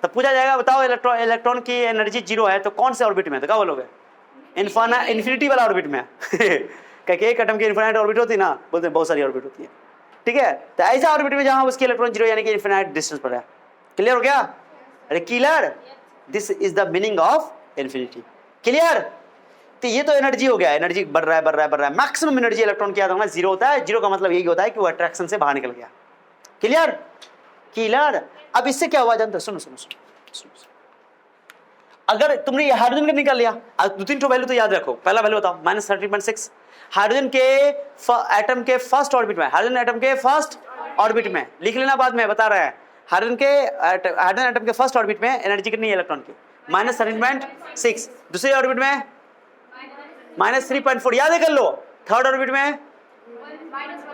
तो पूछा जाएगा बताओ इलेक्ट्रॉन की एनर्जी 0 है तो कौन से ऑर्बिट में तो क्या बोलोगे इन्फिनिटी वाला ऑर्बिट में क्योंकि एक एटम की इन्फिनाइट ऑर्बिट होती है ना बोलते हैं बहुत सारी ऑर्बिट होती है ठीक है तो ऐसा ऑर्बिट में जहां उसकी इलेक्ट्रॉन 0 यानी कि इन्फिनाइट डिस्टेंस पर है क्लियर हो गया अरे clear this is the meaning of infinity clear तो ये तो एनर्जी हो गया एनर्जी बढ़ रहा है मैक्सिमम एनर्जी इलेक्ट्रॉन की होगा 0 होता है 0 का मतलब यही होता है कि वो अट्रैक्शन से बाहर निकल गया क्लियर अब इससे क्या हुआ जानते हो सुनो अगर तुमने ये हाइड्रोजन का निकाल लिया 2-3 तो वैल्यू तो याद रखो पहला वैल्यू बताओ -13.6 हाइड्रोजन के एटम के फर्स्ट ऑर्बिट में हाइड्रोजन एटम के फर्स्ट ऑर्बिट में लिख लेना बाद में बता रहे हैं हाइड्रोजन एटम के फर्स्ट ऑर्बिट में एनर्जी कितनी है इलेक्ट्रॉन की -13.6 दूसरे ऑर्बिट में -3.4 याद कर लो थर्ड ऑर्बिट में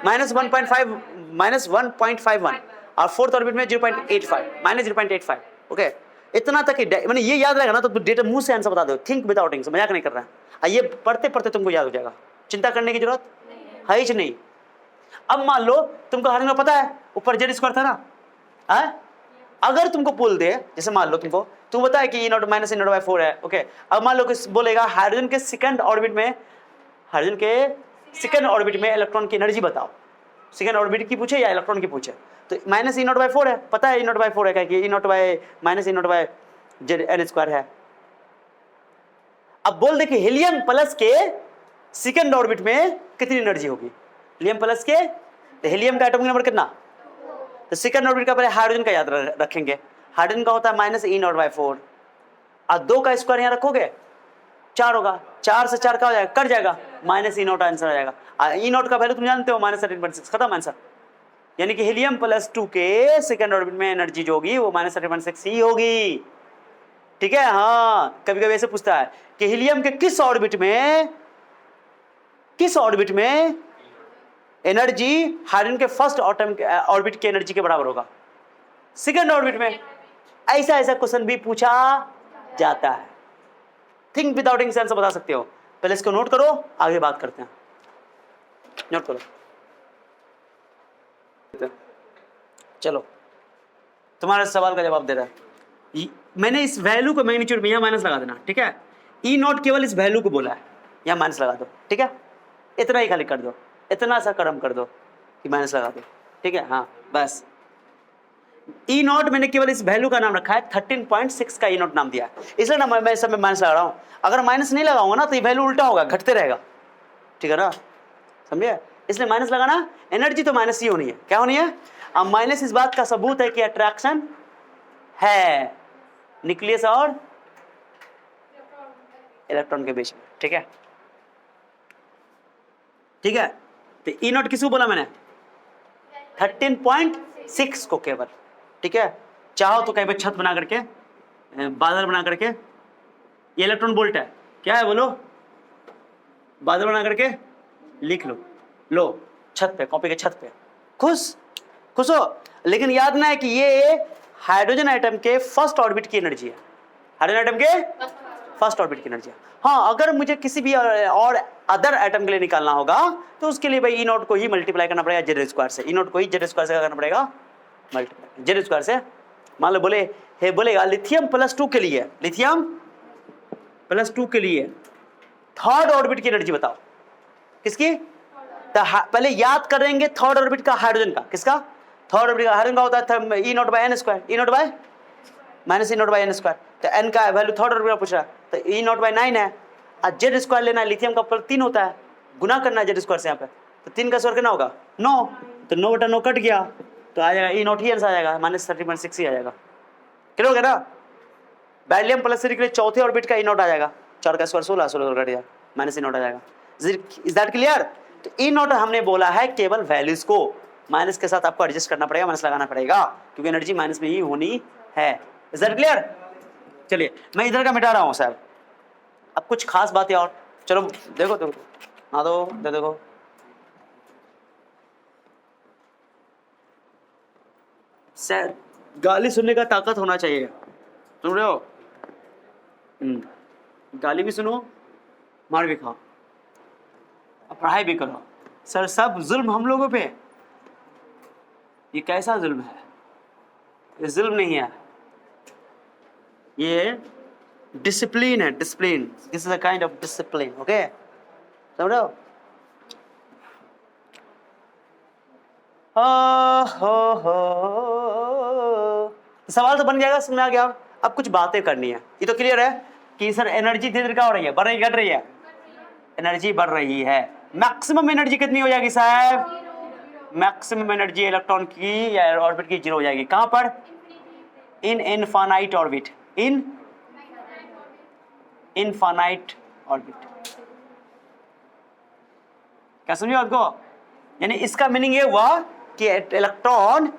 -1.51 और फोर्थ ऑर्बिट में 0.85 ओके इतना तक मैंने ये याद रहेगा ना तो डेटा मुंह से आंसर बता दो थिंक विदाउट थिंक मजाक नहीं कर रहा है ये पढ़ते पढ़ते तुमको याद हो जाएगा चिंता करने की जरूरत है ही नहीं अब मान लो तुमको हार्डन में पता है ऊपर जेड स्क्वायर था ना अगर तुमको बोल दे जैसे मान लो तुम बताया कि E0 -E0/4 है ओके अब मान लो कि बोलेगा हाइड्रोजन के सेकंड ऑर्बिट में इलेक्ट्रॉन की एनर्जी बताओ सेकंड ऑर्बिट की पूछे या इलेक्ट्रॉन की पूछे तो -E0/4 है पता है E0/4 है कि E0/-E0/n² है अब बोल दे कि हीलियम प्लस के सेकंड ऑर्बिट में कितनी एनर्जी होगी हीलियम प्लस के तो हीलियम का एटॉमिक नंबर कितना तो सेकंड ऑर्बिट का पहले हाइड्रोजन का याद रखेंगे हाइड्रोजन का होता है -E0/4 और 2 का स्क्वायर यहाँ रखोगे 4 होगा 4 से 4 का हो जाएगा कट जाएगा -E0 आंसर आ जाएगा E0 का वैल्यू तुम जानते हो -13.6 खत्म आंसर यानी कि हीलियम +2 के सेकंड ऑर्बिट में एनर्जी जो होगी वो -13.6 ही होगी ठीक है हाँ कभी कभी ऐसे पूछता है कि हीलियम के किस ऑर्बिट में एनर्जी हाइड्रोजन के फर्स्ट ऑर्बिट की एनर्जी के बराबर होगा सेकंड ऑर्बिट में ऐसा क्वेश्चन भी पूछा जाता है थिंक विदाउट थिंक से आंसर बता सकते हो पहले इसको नोट करो आगे बात करते हैं नोट करो चलो तुम्हारे सवाल का जवाब दे रहा है। मैंने इस वैल्यू को मैग्नीट्यूड में यहाँ माइनस लगा देना, ठीक है। ई नॉट केवल इस वैल्यू को बोला है, यहाँ माइनस लगा दो, ठीक है। इतना ही खाली कर दो, इतना सा कर्म कर दो कि माइनस लगा दो, ठीक है। हाँ बस ई नॉट मैंने केवल इस वैल्यू का नाम रखा है, 13.6 का ई नॉट नाम दिया है, इसलिए ना मैं सब में माइनस लगा रहा हूँ। अगर माइनस नहीं लगाऊंगा ना तो ये वैल्यू उल्टा होगा, घटते रहेगा, ठीक है ना, समझिए। इसलिए माइनस लगाना, एनर्जी तो माइनस ही होनी है। क्या होनी है? अब माइनस इस बात का सबूत है कि अट्रैक्शन है न्यूक्लियस और इलेक्ट्रॉन के बीच में, ठीक है, ठीक है। तो ई नॉट किसको बोला मैंने? 13.6 को केवल, ठीक है। चाहो तो कहीं पे छत बना करके, बादल बना करके, ये इलेक्ट्रॉन वोल्ट है, क्या है बोलो, बादल बना करके लिख लो छत पे, कॉपी के छत पे, खुश हो। लेकिन याद ना है कि ये हाइड्रोजन एटम के फर्स्ट ऑर्बिट की एनर्जी है, हाइड्रोजन एटम के फर्स्ट ऑर्बिट की एनर्जी है। हाँ, अगर मुझे किसी भी और अदर एटम के लिए निकालना होगा तो उसके लिए भाई ई नॉट को ही मल्टीप्लाई करना पड़ेगा जेड स्क्वायर से, ई नॉट को ही जेड स्क्वायर से करना पड़ेगा मल्टीप्लाई जेड स्क्वायर से। मान लो बोलेगा लिथियम +2 के लिए, लिथियम +2 के लिए थर्ड ऑर्बिट की एनर्जी बताओ, किसकी? तो पहले याद करेंगे थर्ड ऑर्बिट का, हाइड्रोजन का, किसका? थर्ड ऑर्बिट का हाइड्रोजन का होता है E naught by N square, E naught by minus E naught by N square. तो एन का वैल्यू थर्ड ऑर्बिट का पूछ रहा है, तो ई नॉट बाय 9 है। आज जेड स्क्वायर लेना है, लिथियम का 3 होता है, गुना करना है जेड स्क्वायर से यहाँ पे, तो 3 का स्क्वायर कितना होगा? 9, तो 9/9 कट गया, तो आ जाएगा ई नॉट ही आंसर आ जाएगा, -30.6 ही आ जाएगा। क्लियर हो गया ना? बैरियम +3 के लिए चौथे ऑर्बिट का ई नॉट आ जाएगा, 4 का स्क्वायर 16 कट गया, माइनस ई नॉट आ जाएगा। Is that clear? तो ई नॉट हमने बोला है केवल वैल्यूज को, माइनस के साथ आपको एडजस्ट करना पड़ेगा, माइनस लगाना पड़ेगा, क्योंकि एनर्जी माइनस में ही होनी है। Is that clear? चलिए मैं इधर का मिटा रहा हूँ साहब, अब कुछ खास बातें और, चलो देखो हाँ दो देखो, सर गाली सुनने का ताकत होना चाहिए, सुन रहे हो? गाली भी सुनो, मार भी खाओ, पढ़ाई भी करो। सर सब जुल्म हम लोगों पे, ये कैसा जुल्म है? ये जुल्म नहीं है, ये डिसिप्लिन है, discipline. This is a kind of discipline, okay, समझ रहे हो? सवाल तो बन जाएगा, समझ आ गया। अब कुछ बातें करनी है, ये तो क्लियर है कि सर एनर्जी धीरे धीरे क्या हो रही है, बढ़ रही, घट रही है? एनर्जी बढ़ रही है। मैक्सिमम एनर्जी कितनी हो जाएगी साहब? मैक्सिमम एनर्जी इलेक्ट्रॉन की या ऑर्बिट की 0 हो जाएगी। कहां पर? इन इनफाइनाइट ऑर्बिट, इन इनफाइनाइट ऑर्बिट। क्या समझो आपको? यानी इसका मीनिंग ये हुआ कि इलेक्ट्रॉन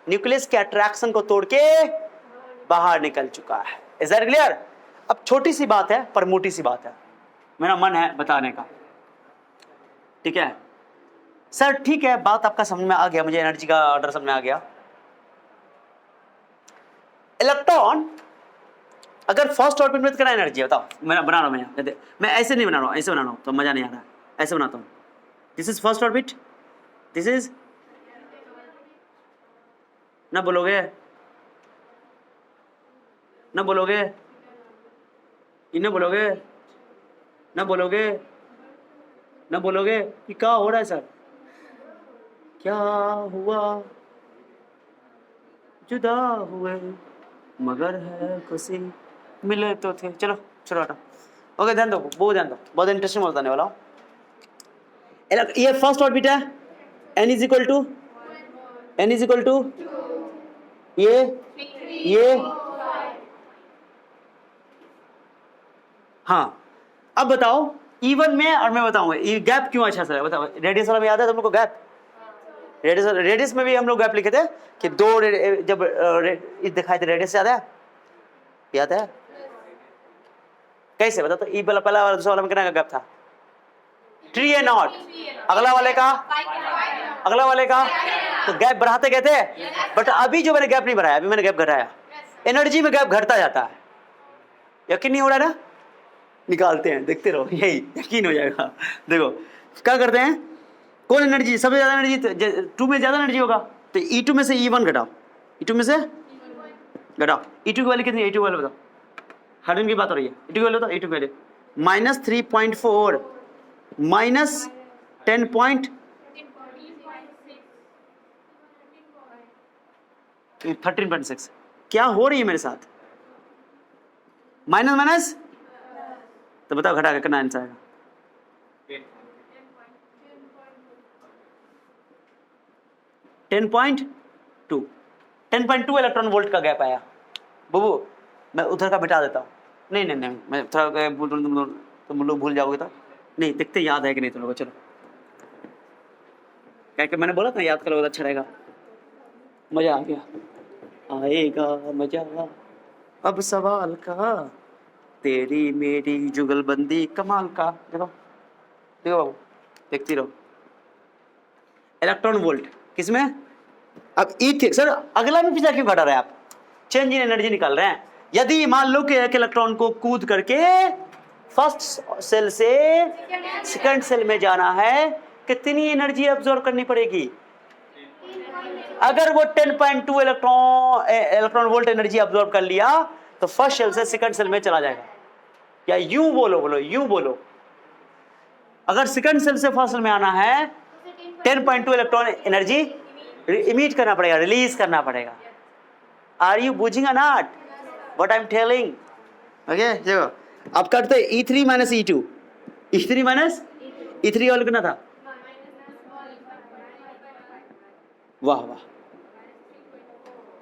न्यूक्लियस के अट्रैक्शन को तोड़ के बाहर निकल चुका है। Is that clear? अब छोटी सी बात है पर मोटी सी बात है, मेरा मन है बताने का, ठीक है सर? ठीक है, बात आपका समझ में आ गया, मुझे एनर्जी का ऑर्डर समझ में आ गया। इलेक्ट्रॉन अगर फर्स्ट ऑर्बिट में कितना एनर्जी है बताओ? मैं बना रहा हूं, मैं ऐसे नहीं बना रहा हूं, ऐसे बना रहा हूं तो मजा नहीं आ रहा है, ऐसे बनाता हूं। This is first orbit, this is, ना बोलोगे, ना बोलोगे, इन्हें बोलोगे, ना बोलोगे, ना बोलोगे कि क्या हो रहा है सर? क्या हुआ? जुदा हुए मगर है खुशी, मिले तो थे। चलो छोड़ो हटो, ओके ध्यान दो, बहुत ध्यान दो, बहुत इंटरेस्टिंग बताने वाला हूँ। ये फर्स्ट ऑर्बिट है, n इज इक्वल टू ये हाँ। अब बताओ E1 में, और मैं बताऊंगा ये गैप क्यों अच्छा सर, बताओ। रेडियस वाला में याद है तुम लोग को गैप? रेडियस में भी हम लोग गैप लिखे थे कि दो जब दिखाई थे, रेडियस याद है? कैसे बता? तो ई वाला पहला वाला दूसरा वाला में कितना का गैप था? 3a0। अगला वाले का तो गैप बढ़ाते गए थे, बट अभी जो मैंने गैप नहीं बढ़ाया, अभी मैंने गैप घटाया। एनर्जी में गैप घटता जाता है, यकीन नहीं हो रहा ना? निकालते हैं, देखते रहो, यही यकीन हो जाएगा। देखो क्या करते हैं, कौन एनर्जी सबसे ज्यादा एनर्जी 2 में ज्यादा एनर्जी होगा, तो E2 में से E1 घटाओ, E2 में से घटाओ। E2 की वैल्यू कितनी है? E2 की वैल्यू बताओ, हाइड्रोजन की बात हो रही है। E2 की वैल्यू बताओ, E2 की वैल्यू -3.4 माइनस 13.6। क्या हो रही है मेरे साथ? माइनस माइनस, तो बताओ घटा के कितना आंसर आएगा? 10.2 10.2 इलेक्ट्रॉन वोल्ट का गैप आया। बबू मैं उधर का बिठा देता हूँ। नहीं नहीं नहीं, मैं थोड़ा तुम लोग भूल जाओगे तो नहीं, देखते याद है कि नहीं तुम लोगों को। चलो, क्या क्या मैंने बोला था, याद करोगे तो अच्छा रहेगा। मजा आ गया, आएगा मजा अब सवाल का, तेरी मेरी जुगलबंदी कमाल का। देखो देखो बाबू, देखती रहो। इलेक्ट्रॉन वोल्ट किसमें? अब ई सर अगला में पीछा क्यों घटा रहे हैं आप? चेंज इन एनर्जी निकाल रहे हैं। यदि मान लो कि एक इलेक्ट्रॉन को कूद करके फर्स्ट सेल से सेकंड सेल में जाना है, कितनी एनर्जी अब्सॉर्ब करनी पड़ेगी? अगर वो 10.2 इलेक्ट्रॉन वोल्ट एनर्जी अब्सॉर्ब कर लिया तो फर्स्ट सेल से सेकंड सेल में चला जाएगा। या यूं बोलो यूं बोलो, अगर सेकंड सेल से फर्स्ट सेल में आना है 10.2 इलेक्ट्रॉन एनर्जी इमिट करना पड़ेगा, रिलीज करना पड़ेगा। आर यू बूझिंग or not what I'm telling? Okay देखो, अब करते E3 minus E2, E3 minus E3 वाला कितना था? वाह वाह,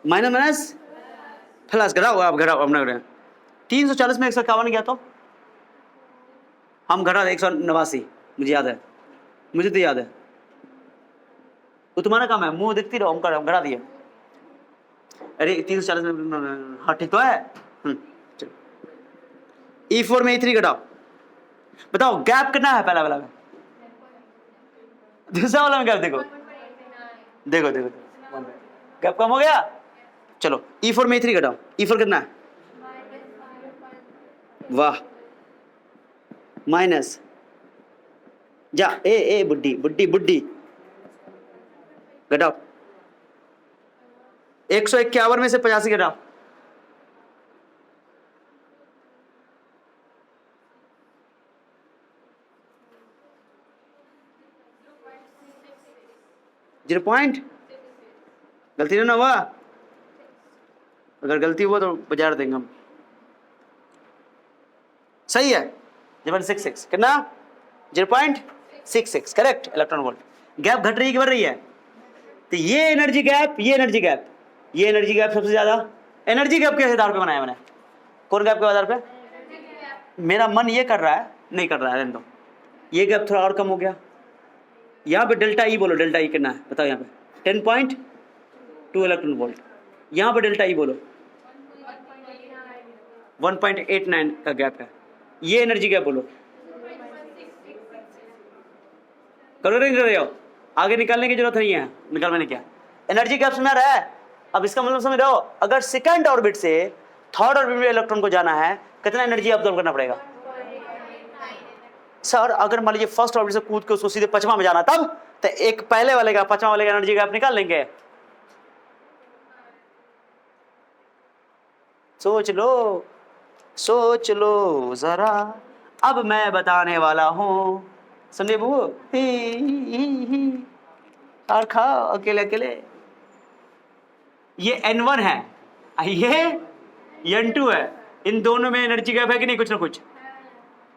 माइनस माइनस प्लस, घटाओ आप, घटाओ अपना घटाओ। 340 में 151 गया तो हम घटा 189, मुझे याद है, मुझे तो याद है। वो तुम्हारा काम है, मुंह देखती रहो, हम घटा दिए। अरे 340 में, हाँ ठीक तो है। चलो E4 में E3 घटाओ, बताओ गैप कितना है पहला वाला में? दूसरा वाला में गैप देखो देखो देखो, गैप कम हो गया। चलो E4 में E3 घटाओ, E4 कितना है? वाह, माइनस जा ए बुड्ढी बुड्ढी बुड्ढी, घटाओ 151 में से 85 घटाओ। जीरो पॉइंट, गलती ना हुआ? अगर गलती हुआ तो बाजार देंगे हम। सही है, 0.66 कितना? 0.66 करेक्ट इलेक्ट्रॉन वोल्ट। गैप घट रही है कि बढ़ रही है? तो ये एनर्जी गैप, ये एनर्जी गैप, ये एनर्जी गैप सबसे ज्यादा। एनर्जी गैप के आधार पे बनाया मैंने, कौन गैप के आधार पे? मेरा मन ये कर रहा है, नहीं कर रहा है, रहने दो। ये गैप थोड़ा और कम हो गया। यहाँ पे डेल्टा ई बोलो, डेल्टा ई कितना है बताओ? यहाँ पे 10.2 इलेक्ट्रॉन वोल्ट। यहाँ पे डेल्टा ई बोलो, 1.89 का गैप है। ये एनर्जी गैप बोलो, करो नहीं कर रहे हो? आगे निकालने की जरूरत नहीं है, निकाल मैंने क्या एनर्जी गैप समझ रहा है? अब इसका मतलब समझ रहे हो? अगर सेकंड ऑर्बिट से थर्ड ऑर्बिट में इलेक्ट्रॉन को जाना है, कितना एनर्जी अब्सॉर्ब करना पड़ेगा? सर अगर मान लीजिए फर्स्ट ऑर्बिट से कूद के उसको सीधे पांचवा में जाना, तब तो एक पहले वाले का पांचवा वाले का एनर्जी गैप निकाल लेंगे। सोच लो जरा, अब मैं बताने वाला हूं। समझे बबू? और खाओ अकेले अकेले। ये N1 है, ये N2 है। इन दोनों में एनर्जी गैप है कि नहीं? कुछ ना कुछ।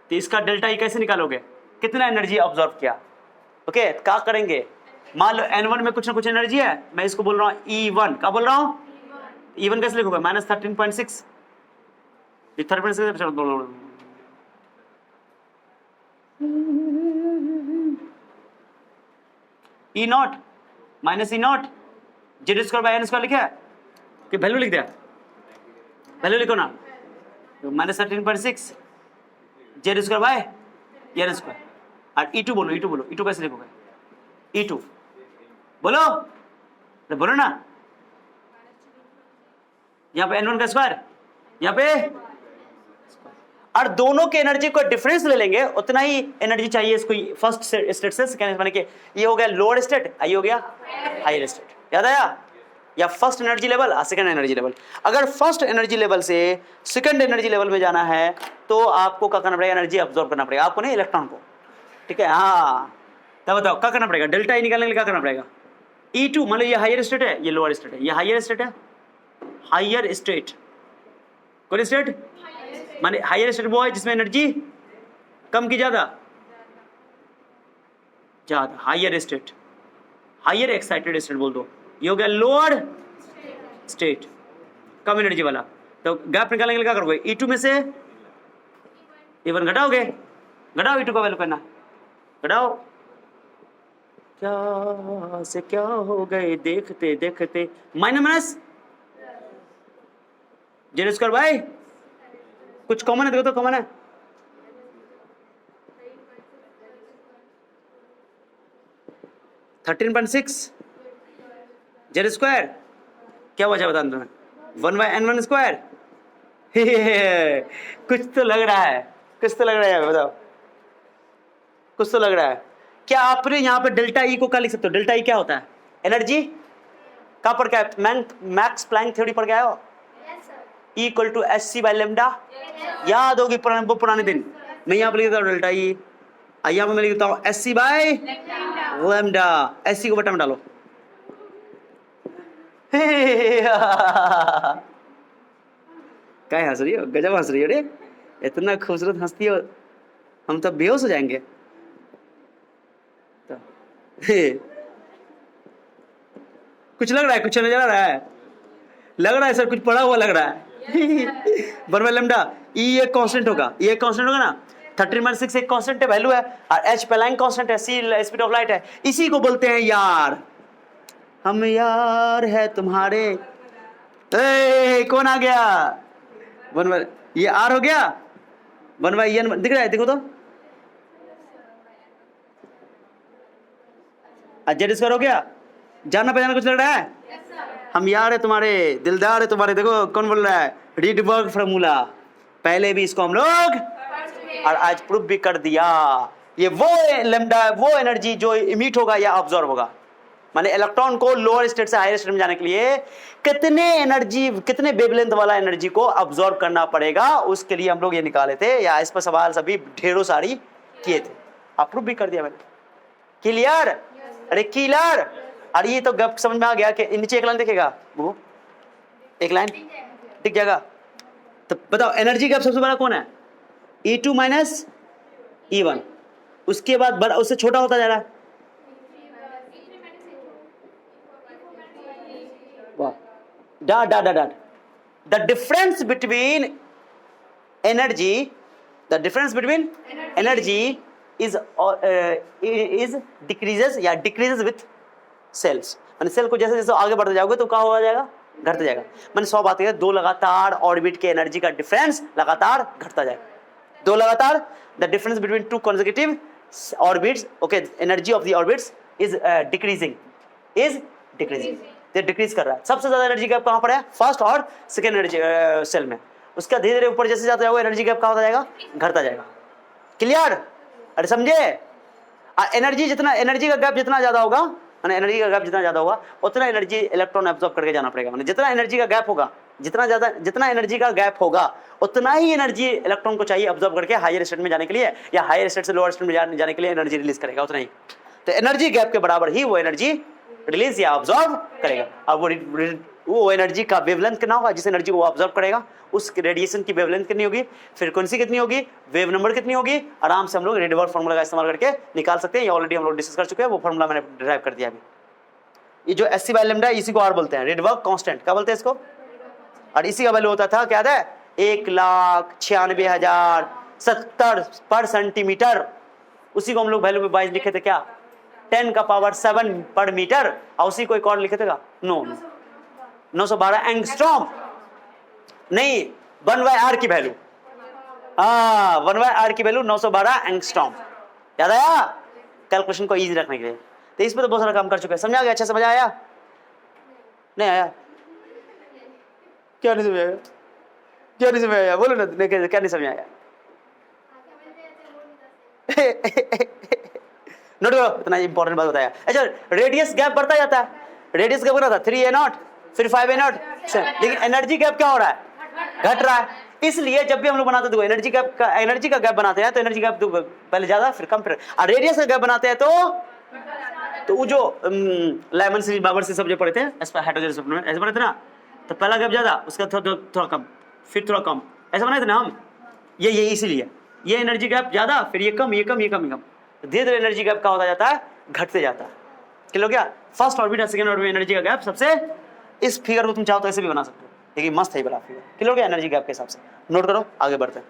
तो इसका डेल्टा ई कैसे निकालोगे? कितना एनर्जी ऑब्जर्व किया? ओके, क्या करेंगे? मान लो N1 में कुछ ना कुछ एनर्जी है, मैं इसको बोल रहा हूँ E1। क्या बोल रहा हूँ? E1 कैसे लिखोगे? -13.6। 13.6 E0 माइनस E0 Z²/N² लिखा है कि वैल्यू लिख दिया? वैल्यू लिखो ना, -13.6 Z²/N²। और E2 बोलो, E2 बोलो, E2 कैसे लिखोगे? E2 बोलो, तो बोलो ना। यहाँ पे N1 का स्क्वायर, यहाँ पे, और दोनों के एनर्जी को डिफरेंस ले लेंगे, उतना ही एनर्जी चाहिए इसको फर्स्ट स्टेट से सेकंड, माने कि ये हो गया लोअर स्टेट, ये हो गया हायर स्टेट। याद आया? या फर्स्ट एनर्जी लेवल और सेकंड एनर्जी लेवल। अगर फर्स्ट एनर्जी लेवल से सेकंड एनर्जी लेवल में जाना है तो आपको क्या करना पड़ेगा? एनर्जी अब्सॉर्ब करना पड़ेगा, आपको नहीं, इलेक्ट्रॉन को। ठीक है, हाँ, तब बताओ क्या करना पड़ेगा? डेल्टा ई निकालने के लिए क्या करना पड़ेगा? E2 मान लो ये हायर स्टेट है, ये लोअर स्टेट है, ये हायर स्टेट है, हायर स्टेट, कौन स्टेट? माने हायर स्टेट वो है जिसमें एनर्जी कम की ज्यादा, ज्यादा higher state, higher excited state बोल दो। ये हो गया लोअर स्टेट, कम एनर्जी वाला। तो गैप निकालने के लिए क्या करोगे? E2 में से E1 घटाओगे, घटाओ E2 का वैल्यू करना, घटाओ। क्या से क्या हो गए देखते देखते, minus minus zero square by, कुछ कॉमन है देखो तो, कॉमन है 13.6 जेड स्क्वायर, क्या वजह बता तुम्हें? 1/n1 square. कुछ तो लग रहा है, कुछ तो लग रहा है, बताओ कुछ तो लग रहा है। क्या आपने यहाँ पे डेल्टा ई को क्या लिख सकते हो? डेल्टा ई क्या होता है? एनर्जी कहाँ पर, क्या मैक्स प्लैंक थ्योरी पढ़ के आए हो? E equal to SC by lambda, याद होगी पुराने दिन। मैं यहाँ पे लिख देता हूँ डेल्टा ई, यहाँ पे मैं लिख देता हूँ SC बाय लेमडा, SC को बटा में डालो। क्या हंस रही हो? गजब हंस रही हो रे, इतना खूबसूरत हंसती हो, हम तो बेहोश हो जाएंगे। कुछ लग रहा है, कुछ नजर आ रहा है, लग रहा है सर, कुछ पढ़ा हुआ लग रहा है। बर्मा लेमडा ई एक कांस्टेंट होगा, ये एक कांस्टेंट होगा ना, 13.6 एक कांस्टेंट है, वैल्यू है, और H प्लैंक कांस्टेंट है, C स्पीड ऑफ लाइट है। इसी को बोलते हैं यार, हम यार है तुम्हारे। कौन आ गया? ये आर हो गया, 1/n दिख रहा है, देखो तो, जेड स्क्वायर हो गया। जानना पहचाना कुछ लग रहा है? हम यार है तुम्हारे, दिलदार है तुम्हारे। देखो कौन बोल रहा है? रीडबर्ग फार्मूला, पहले भी इसको हम लोग और आज प्रूफ भी कर दिया। ये वो लेमडा, वो एनर्जी जो इमिट होगा या ऑब्जॉर्ब होगा, माने इलेक्ट्रॉन को लोअर स्टेट से हायर स्टेट में जाने के लिए कितने एनर्जी, कितने वेवलेंथ वाला एनर्जी को ऑब्जॉर्ब करना पड़ेगा, उसके लिए हम लोग ये निकाले थे, या इस पर सवाल सभी ढेरों सारी किए थे, अप्रूव भी कर दिया मैंने। क्लियर? अरे क्लियर? अरे ये तो गप समझ में आ गया कि नीचे एक लाइन दिखेगा, वो एक लाइन दिख जाएगा। तो बताओ एनर्जी गैप सबसे बड़ा कौन है? E2 माइनस E1, उसके बाद बड़ा, उससे छोटा होता जा रहा है। Dot dot dot, the difference between energy, the difference between energy is decreases या डिक्रीजेस विथ सेल्स। मैंने सेल को जैसे जैसे आगे बढ़ते जाओगे तो क्या हो जाएगा? घटता जाएगा। मैंने 100 बात की, दो लगातार ऑर्बिट के एनर्जी का डिफरेंस लगातार घटता जाएगा, दो लगातार, the difference between two consecutive orbits, okay, energy of the orbits is decreasing, is decreasing, तो डिक्रीज कर रहा है। सबसे ज्यादा एनर्जी गैप कहां पर है? फर्स्ट और सेकेंड एनर्जी सेल में। उसका धीरे धीरे ऊपर जैसे जाता जाएगा एनर्जी गैप कहां होता जाएगा? घटता जाएगा। क्लियर? अरे समझे? एनर्जी जितना, एनर्जी का गैप जितना ज्यादा होगा, एनर्जी का गैप जितना ज्यादा होगा उतना एनर्जी इलेक्ट्रॉन एब्जॉर्ब करके जाना पड़ेगा। माने जितना एनर्जी का गैप होगा, जितना ज्यादा, जितना एनर्जी का गैप होगा उतना ही एनर्जी इलेक्ट्रॉन को चाहिए एब्जॉर्ब करके हायर स्टेट में जाने के लिए, या हायर स्टेट से लोअर स्टेट में जाने के लिए एनर्जी रिलीज करेगा, उतना ही। तो एनर्जी गैप के बराबर ही वो एनर्जी रिलीज या ऑब्जॉर्व करेगा। अब वो एनर्जी का वेवलेंथ कितना होगा जिस एनर्जी को वो ऑब्जॉर्व करेगा, उस रेडिएशन की वेवलेंथ कितनी होगी, फ्रीक्वेंसी कितनी होगी, वेव नंबर कितनी होगी, आराम से हम लोग रेडबर्ग फार्मूला का इस्तेमाल करके निकाल सकते हैं। ये ऑलरेडी हम लोग डिस्कस कर चुके हैं, वो फार्मूला मैंने डिराइव कर दिया अभी। ये जो SC बाय लेमडा, इसी को R बोलते हैं, रेडबर्ग कांस्टेंट, क्या बोलते हैं इसको? और इसी का वैल्यू होता था, क्या है? 1,96,070 पर सेंटीमीटर। उसी को हम लोग वैल्यू में 22 लिखे थे, क्या 10 का पावर 7 पर मीटर, और उसी को एक और लिखे थे 912 एंगस्ट्रॉम, नहीं 1/r की वैल्यू, 1/r की वैल्यू 912 एंगस्ट्रॉम। याद आया? कैलकुलेशन को इजी रखने के लिए। तो इस पर तो बहुत सारा काम कर चुके हैं। समझ आ गया? अच्छा समझ आया? नहीं आया? क्या नहीं समझ आया? क्या नहीं समझ आया? बोलो ना, क्या नहीं समझ आया? नोट करो, इतना इंपॉर्टेंट बात बताया। अच्छा, रेडियस गैप बढ़ता जाता है, रेडियस क्या बना था 3a0, फिर 5a0, लेकिन एनर्जी गैप क्या हो रहा है, घट रहा है। इसलिए जब भी हम लोग बनाते हैं एनर्जी का गैप बनाते हैं तो एनर्जी गैप पहले ज्यादा फिर कम, फिर और रेडियस का गैप बनाते हैं तो वो जो लेमन से बाबर से सब जो पढ़े थे हाइड्रोजन सप्लीमेंट ऐसे बने थे ना, तो पहला गैप ज्यादा उसका थोड़ा कम फिर थोड़ा कम ऐसा बनाए थे ना हम, ये इसीलिए ये एनर्जी गैप ज्यादा फिर ये कम ये कम ये कम ये कम, धीरे धीरे एनर्जी गैप का होता जाता है, घटते जाता है। क्लियर हो गया। फर्स्ट ऑर्बिट और सेकंड ऑर्बिट एनर्जी का गैप सबसे, इस फिगर को तुम चाहो तो ऐसे भी बना सकते हो, लेकिन मस्त है बड़ा फिगर। क्लियर हो गया एनर्जी गैप के हिसाब से, नोट करो आगे बढ़ते हैं।